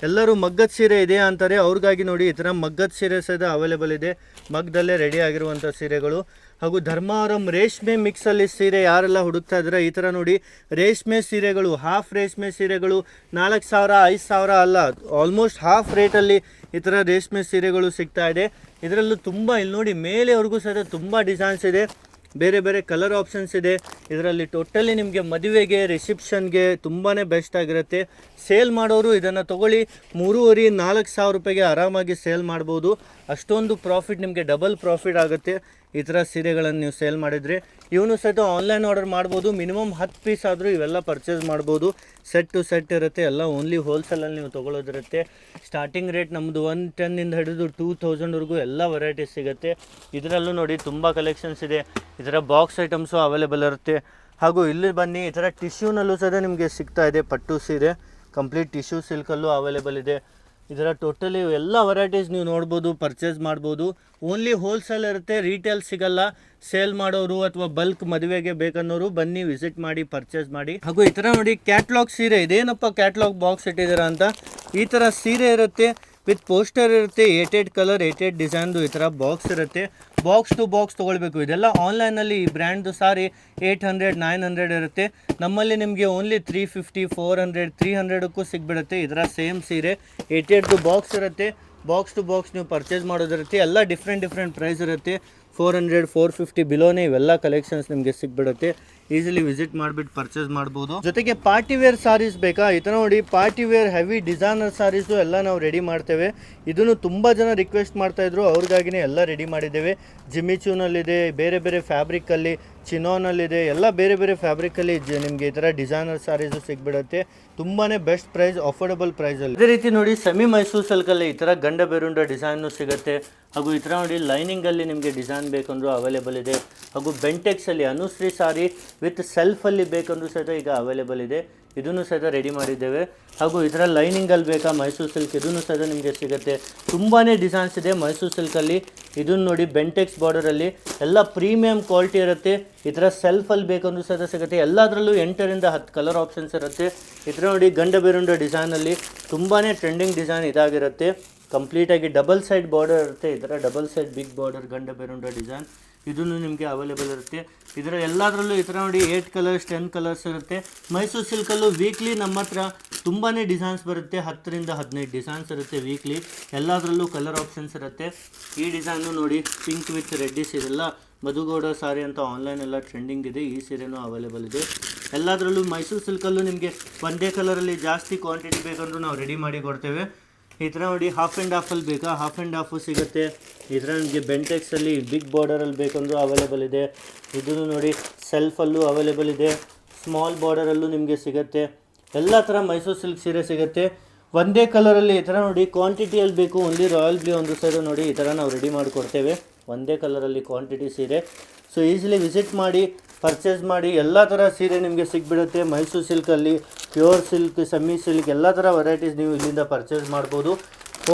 A: ಎಲ್ಲರೂ ಮಗ್ಗದ ಸೀರೆ ಇದೆಯಾ ಅಂತಾರೆ, ಅವ್ರಿಗಾಗಿ ನೋಡಿ ಈ ಥರ ಮಗ್ಗದ ಸೀರೆ ಸಹ ಅವೈಲೇಬಲ್ ಇದೆ, ಮಗ್ಗದಲ್ಲೇ ರೆಡಿ ಆಗಿರುವಂಥ ಸೀರೆಗಳು. ಹಾಗೂ ಧರ್ಮಾವರಂ ರೇಷ್ಮೆ ಮಿಕ್ಸಲ್ಲಿ ಸೀರೆ ಯಾರೆಲ್ಲ ಹುಡುಕ್ತಾ ಇದ್ದಾರೆ, ಈ ಥರ ನೋಡಿ ರೇಷ್ಮೆ ಸೀರೆಗಳು, ಹಾಫ್ ರೇಷ್ಮೆ ಸೀರೆಗಳು 4,000, 5,000 ಅಲ್ಲ, ಆಲ್ಮೋಸ್ಟ್ ಹಾಫ್ ರೇಟಲ್ಲಿ ಈ ಥರ ರೇಷ್ಮೆ ಸೀರೆಗಳು ಸಿಗ್ತಾ ಇದೆ. ಇದರಲ್ಲೂ ತುಂಬ, ಇಲ್ಲಿ ನೋಡಿ ಮೇಲೆವರೆಗೂ ಸಹ ತುಂಬ ಡಿಸೈನ್ಸ್ ಇದೆ, ಬೇರೆ ಬೇರೆ ಕಲರ್ ಆಪ್ಷನ್ಸ್ ಇದೆ. ಇದರಲ್ಲಿ ಟೋಟಲಿ ನಿಮಗೆ ಮದುವೆಗೆ, ರಿಸೆಪ್ಷನ್ಗೆ ತುಂಬಾ ಬೆಸ್ಟ್ ಆಗಿರುತ್ತೆ. ಸೇಲ್ ಮಾಡೋರು ಇದನ್ನು ತೊಗೊಳ್ಳಿ, 3,500, 4,000 ರೂಪಾಯಿಗೆ ಆರಾಮಾಗಿ ಸೇಲ್ ಮಾಡ್ಬೋದು. ಅಷ್ಟೊಂದು ಪ್ರಾಫಿಟ್ ನಿಮಗೆ, ಡಬಲ್ ಪ್ರಾಫಿಟ್ ಆಗುತ್ತೆ ಈ ಥರ ಸೀರೆಗಳನ್ನು ನೀವು ಸೇಲ್ ಮಾಡಿದರೆ. ಇವನು ಸಹಿತ ಆನ್ಲೈನ್ ಆರ್ಡರ್ ಮಾಡ್ಬೋದು, ಮಿನಿಮಮ್ 10 ಪೀಸ್ ಆದರೂ ಇವೆಲ್ಲ ಪರ್ಚೇಸ್ ಮಾಡ್ಬೋದು. ಸೆಟ್ ಟು ಸೆಟ್ ಇರುತ್ತೆ, ಎಲ್ಲ ಓನ್ಲಿ ಹೋಲ್ಸೇಲಲ್ಲಿ ನೀವು ತೊಗೊಳೋದಿರುತ್ತೆ. ಸ್ಟಾರ್ಟಿಂಗ್ ರೇಟ್ ನಮ್ಮದು 110ಇಂದ ಹಿಡಿದು 2,000ವರೆಗೂ ಎಲ್ಲ ವೆರೈಟೀಸ್ ಸಿಗುತ್ತೆ. ಇದರಲ್ಲೂ ನೋಡಿ ತುಂಬ ಕಲೆಕ್ಷನ್ಸ್ ಇದೆ. ಈ ಥರ ಬಾಕ್ಸ್ ಐಟಮ್ಸು ಅವೈಲೇಬಲ್ ಇರುತ್ತೆ. ಹಾಗೂ ಇಲ್ಲಿ ಬನ್ನಿ, ಈ ಥರ ಟಿಶ್ಯೂನಲ್ಲೂ ಸಹ ನಿಮಗೆ ಸಿಗ್ತಾ ಇದೆ ಪಟ್ಟು ಸೀರೆ, ಕಂಪ್ಲೀಟ್ ಟಿಶ್ಯೂ ಸಿಲ್ಕಲ್ಲೂ ಅವೈಲೇಬಲ್ ಇದೆ. ಇದರ ಟೋಟಲಿ ಎಲ್ಲ ವೆರೈಟೀಸ್ ನೀವು ನೋಡ್ಬೋದು, ಪರ್ಚೇಸ್ ಮಾಡ್ಬೋದು. ಓನ್ಲಿ ಹೋಲ್ಸೇಲ್ ಇರುತ್ತೆ, ರೀಟೇಲ್ ಸಿಗಲ್ಲ. ಸೇಲ್ ಮಾಡೋರು ಅಥವಾ ಬಲ್ಕ್ ಮದುವೆಗೆ ಬೇಕನ್ನೋರು ಬನ್ನಿ ವಿಸಿಟ್ ಮಾಡಿ, ಪರ್ಚೇಸ್ ಮಾಡಿ. ಹಾಗೂ ಈ ಥರ ನೋಡಿ ಕ್ಯಾಟ್ಲಾಗ್ ಸೀರೆ, ಇದೇನಪ್ಪ ಕ್ಯಾಟ್ಲಾಗ್ ಬಾಕ್ಸ್ ಇಟ್ಟಿದ್ದೀರಾ ಅಂತ, ಈ ಥರ ಸೀರೆ ಇರುತ್ತೆ ವಿತ್ ಪೋಸ್ಟರ್ ಇರುತ್ತೆ, 8 ಕಲರ್ 8 ಡಿಸೈನ್ದು ಈ ಥರ ಬಾಕ್ಸ್ ಇರುತ್ತೆ. ಬಾಕ್ಸ್ ಟು ಬಾಕ್ಸ್ ತೊಗೊಳ್ಬೇಕು. ಇದೆಲ್ಲ ಆನ್ಲೈನಲ್ಲಿ ಈ ಬ್ರ್ಯಾಂಡ್ದು ಸಾರಿ 800, 900 ಇರುತ್ತೆ. ನಮ್ಮಲ್ಲಿ ನಿಮಗೆ ಓನ್ಲಿ 350, 400, 300ಕ್ಕೂ ಸಿಗ್ಬಿಡುತ್ತೆ. ಇದರ ಸೇಮ್ ಸೀರೆ 8 ಬಾಕ್ಸ್ ಇರುತ್ತೆ. ಬಾಕ್ಸ್ ಟು ಬಾಕ್ಸ್ ನೀವು ಪರ್ಚೇಸ್ ಮಾಡೋದಿರುತ್ತೆ. ಎಲ್ಲ ಡಿಫ್ರೆಂಟ್ ಪ್ರೈಸ್ ಇರುತ್ತೆ. 400, 450 ಬಿಲೋನೇ ಇವೆಲ್ಲ ಕಲೆಕ್ಷನ್ಸ್ ನಿಮಗೆ ಸಿಗ್ಬಿಡುತ್ತೆ. ಈಸಿಲಿ ವಿಸಿಟ್ ಮಾಡಿಬಿಟ್ಟು ಪರ್ಚೇಸ್ ಮಾಡ್ಬೋದು. ಜೊತೆಗೆ ಪಾರ್ಟಿ ವೇರ್ ಸಾರೀಸ್ ಬೇಕಾ, ಈ ಥರ ನೋಡಿ ಪಾರ್ಟಿ ವೇರ್ ಹೆವಿ ಡಿಸೈನರ್ ಸಾರೀಸು ಎಲ್ಲ ನಾವು ರೆಡಿ ಮಾಡ್ತೇವೆ. ಇದನ್ನು ತುಂಬ ಜನ ರಿಕ್ವೆಸ್ಟ್ ಮಾಡ್ತಾಯಿದ್ರು, ಅವ್ರಿಗಾಗಿನೇ ಎಲ್ಲ ರೆಡಿ ಮಾಡಿದ್ದೇವೆ. ಜಿಮಿಚೂನಲ್ಲಿದೆ, ಬೇರೆ ಬೇರೆ ಫ್ಯಾಬ್ರಿಕಲ್ಲಿ, ಚಿನೋನಲ್ಲಿದೆ, ಎಲ್ಲ ಬೇರೆ ಬೇರೆ ಫ್ಯಾಬ್ರಿಕಲ್ಲಿ ನಿಮಗೆ ಈ ಥರ ಡಿಸೈನರ್ ಸಾರೀಸು ಸಿಗ್ಬಿಡುತ್ತೆ. ತುಂಬಾ ಬೆಸ್ಟ್ ಪ್ರೈಸ್, ಅಫೋರ್ಡಬಲ್ ಪ್ರೈಸಲ್ಲಿ. ಇದೇ ರೀತಿ ನೋಡಿ ಸೆಮಿ ಮೈಸೂರು ಸಿಲ್ಕಲ್ಲಿ ಈ ಥರ ಗಂಡ ಬೇರುಂಡ ಡಿಸೈನು ಸಿಗುತ್ತೆ. ಹಾಗೂ ಈ ಥರ ನೋಡಿ ಲೈನಿಂಗಲ್ಲಿ ನಿಮಗೆ ಡಿಸೈನ್ ಬೇಕಂದ್ರೂ ಅವೈಲೇಬಲ್ ಇದೆ. ಹಾಗೂ ಬೆಂಟೆಕ್ಸಲ್ಲಿ ಅನುಶ್ರೀ ಸಾರಿ ವಿತ್ ಸೆಲ್ಫಲ್ಲಿ ಬೇಕಂದ್ರೂ ಸಹಿತ ಈಗ ಅವೈಲೇಬಲ್ ಇದೆ, ಇದನ್ನು ಸಹಿತ ರೆಡಿ ಮಾಡಿದ್ದೇವೆ. ಹಾಗೂ ಇದರ ಲೈನಿಂಗಲ್ಲಿ ಬೇಕಾ ಮೈಸೂರು ಸಿಲ್ಕ್, ಇದನ್ನು ಸಹಿತ ನಿಮಗೆ ಸಿಗುತ್ತೆ. ತುಂಬಾ ಡಿಸೈನ್ಸ್ ಇದೆ ಮೈಸೂರು ಸಿಲ್ಕಲ್ಲಿ. ಇದನ್ನು ನೋಡಿ ಬೆಂಟೆಕ್ಸ್ ಬಾರ್ಡರಲ್ಲಿ ಎಲ್ಲ ಪ್ರೀಮಿಯಂ ಕ್ವಾಲಿಟಿ ಇರುತ್ತೆ. ಈ ಥರ ಸೆಲ್ಫಲ್ಲಿ ಬೇಕಂದ್ರೂ ಸಹಿತ ಸಿಗುತ್ತೆ. ಎಲ್ಲದರಲ್ಲೂ 8ರಿಂದ 10 ಕಲರ್ ಆಪ್ಷನ್ಸ್ ಇರುತ್ತೆ. ಈ ಥರ ನೋಡಿ ಗಂಡ ಬೇರುಂಡ ಡಿಸೈನಲ್ಲಿ ತುಂಬಾ ಟ್ರೆಂಡಿಂಗ್ ಡಿಸೈನ್ ಇದಾಗಿರುತ್ತೆ. ಕಂಪ್ಲೀಟಾಗಿ ಡಬಲ್ ಸೈಡ್ ಬಾರ್ಡರ್ ಇರುತ್ತೆ. ಈ ಥರ ಡಬಲ್ ಸೈಡ್ ಬಿಗ್ ಬಾರ್ಡರ್ ಗಂಡ ಬೇರುಂಡ ಡಿಸೈನ್ ಇದನ್ನು ನಿಮಗೆ ಅವೈಲೇಬಲ್ ಇರುತ್ತೆ. ಇದರ ಎಲ್ಲದರಲ್ಲೂ ಈ ಥರ ನೋಡಿ 8 ಕಲರ್ಸ್ 10 ಕಲರ್ಸ್ ಇರುತ್ತೆ. ಮೈಸೂರು ಸಿಲ್ಕಲ್ಲೂ ವೀಕ್ಲಿ ನಮ್ಮ ಹತ್ರ ತುಂಬಾ ಡಿಸೈನ್ಸ್ ಬರುತ್ತೆ, 10ರಿಂದ 15 ಡಿಸೈನ್ಸ್ ಇರುತ್ತೆ ವೀಕ್ಲಿ. ಎಲ್ಲದರಲ್ಲೂ ಕಲರ್ ಆಪ್ಷನ್ಸ್ ಇರುತ್ತೆ. ಈ ಡಿಸೈನು ನೋಡಿ ಪಿಂಕ್ ವಿತ್ ರೆಡ್ಡಿಸ್, ಇದೆಲ್ಲ ಮಧುಗೌಡ ಸಾರಿ ಅಂತ ಆನ್ಲೈನ್ ಎಲ್ಲ ಟ್ರೆಂಡಿಂಗ್ ಇದೆ. ಈ ಸೀರೆನೂ ಅವೈಲೇಬಲ್ ಇದೆ. ಎಲ್ಲದರಲ್ಲೂ ಮೈಸೂರು ಸಿಲ್ಕಲ್ಲೂ ನಿಮಗೆ ಒಂದೇ ಕಲರಲ್ಲಿ ಜಾಸ್ತಿ ಕ್ವಾಂಟಿಟಿ ಬೇಕಂದ್ರೂ ನಾವು ರೆಡಿ ಮಾಡಿ ಕೊಡ್ತೇವೆ. ಈ ಥರ ನೋಡಿ ಹಾಫ್ ಆ್ಯಂಡ್ ಹಾಫಲ್ಲಿ ಬೇಕಾ ಹಾಫ್ ಆ್ಯಂಡ್ ಹಾಫು ಸಿಗುತ್ತೆ. ಈ ಥರ ನಿಮಗೆ ಬೆಂಟೆಕ್ಸಲ್ಲಿ ಬಿಗ್ ಬಾರ್ಡರಲ್ಲಿ ಬೇಕಂದ್ರೂ ಅವೈಲೇಬಲ್ ಇದೆ. ಇದನ್ನು ನೋಡಿ ಸೆಲ್ಫಲ್ಲೂ ಅವೈಲೇಬಲ್ ಇದೆ, ಸ್ಮಾಲ್ ಬಾರ್ಡರಲ್ಲೂ ನಿಮಗೆ ಸಿಗುತ್ತೆ. ಎಲ್ಲ ಥರ ಮೈಸೂರು ಸಿಲ್ಕ್ ಸೀರೆ ಸಿಗುತ್ತೆ ಒಂದೇ ಕಲರಲ್ಲಿ. ಈ ಥರ ನೋಡಿ ಕ್ವಾಂಟಿಟಿಯಲ್ಲಿ ಬೇಕು ಓನ್ಲಿ ರಾಯಲ್ ಬ್ಲೂ ಒಂದು ಸೈಡು ನೋಡಿ ಈ ಥರ ನಾವು ರೆಡಿ ಮಾಡಿಕೊಡ್ತೇವೆ ಒಂದೇ ಕಲರಲ್ಲಿ ಕ್ವಾಂಟಿಟಿ ಸೀರೆ. ಸೊ ಈಸಿಲಿ ವಿಸಿಟ್ ಮಾಡಿ ಪರ್ಚೇಸ್ ಮಾಡಿ. ಎಲ್ಲ ಥರ ಸೀರೆ ನಿಮಗೆ ಸಿಗ್ಬಿಡುತ್ತೆ ಮೈಸೂರು ಸಿಲ್ಕಲ್ಲಿ. ಪ್ಯೂರ್ ಸಿಲ್ಕ್, ಸೆಮಿ ಸಿಲ್ಕ್ ಎಲ್ಲ ಥರ ವೆರೈಟೀಸ್ ನೀವು ಇಲ್ಲಿಂದ ಪರ್ಚೇಸ್ ಮಾಡ್ಬೋದು.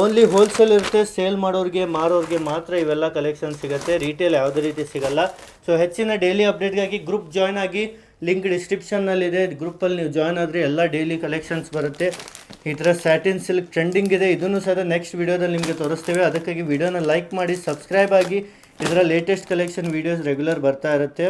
A: ಓನ್ಲಿ ಹೋಲ್ಸೇಲ್ ಇರುತ್ತೆ, ಸೇಲ್ ಮಾಡೋರಿಗೆ ಮಾರೋರಿಗೆ ಮಾತ್ರ ಇವೆಲ್ಲ ಕಲೆಕ್ಷನ್ ಸಿಗುತ್ತೆ, ರಿಟೇಲ್ ಯಾವುದೇ ರೀತಿ ಸಿಗಲ್ಲ. ಸೊ ಹೆಚ್ಚಿನ ಡೈಲಿ ಅಪ್ಡೇಟ್ಗಾಗಿ ಗ್ರೂಪ್ ಜಾಯ್ನ್ ಆಗಿ, ಲಿಂಕ್ ಡಿಸ್ಕ್ರಿಪ್ಷನ್ನಲ್ಲಿದೆ. ಗ್ರೂಪಲ್ಲಿ ನೀವು ಜಾಯ್ನ್ ಆದರೆ ಎಲ್ಲ ಡೈಲಿ ಕಲೆಕ್ಷನ್ಸ್ ಬರುತ್ತೆ. ಈ ಥರ ಸ್ಯಾಟಿನ್ ಸಿಲ್ಕ್ ಟ್ರೆಂಡಿಂಗ್ ಇದೆ, ಇದನ್ನು ಸಹ ನೆಕ್ಸ್ಟ್ ವೀಡಿಯೋದಲ್ಲಿ ನಿಮಗೆ ತೋರಿಸ್ತೇವೆ. ಅದಕ್ಕಾಗಿ ವಿಡಿಯೋನ ಲೈಕ್ ಮಾಡಿ, ಸಬ್ಸ್ಕ್ರೈಬ್ ಆಗಿ. ಇದರ ಲೇಟೆಸ್ಟ್ ಕಲೆಕ್ಷನ್ ವೀಡಿಯೋಸ್ ರೆಗ್ಯುಲರ್ ಬರ್ತಾ ಇರುತ್ತೆ.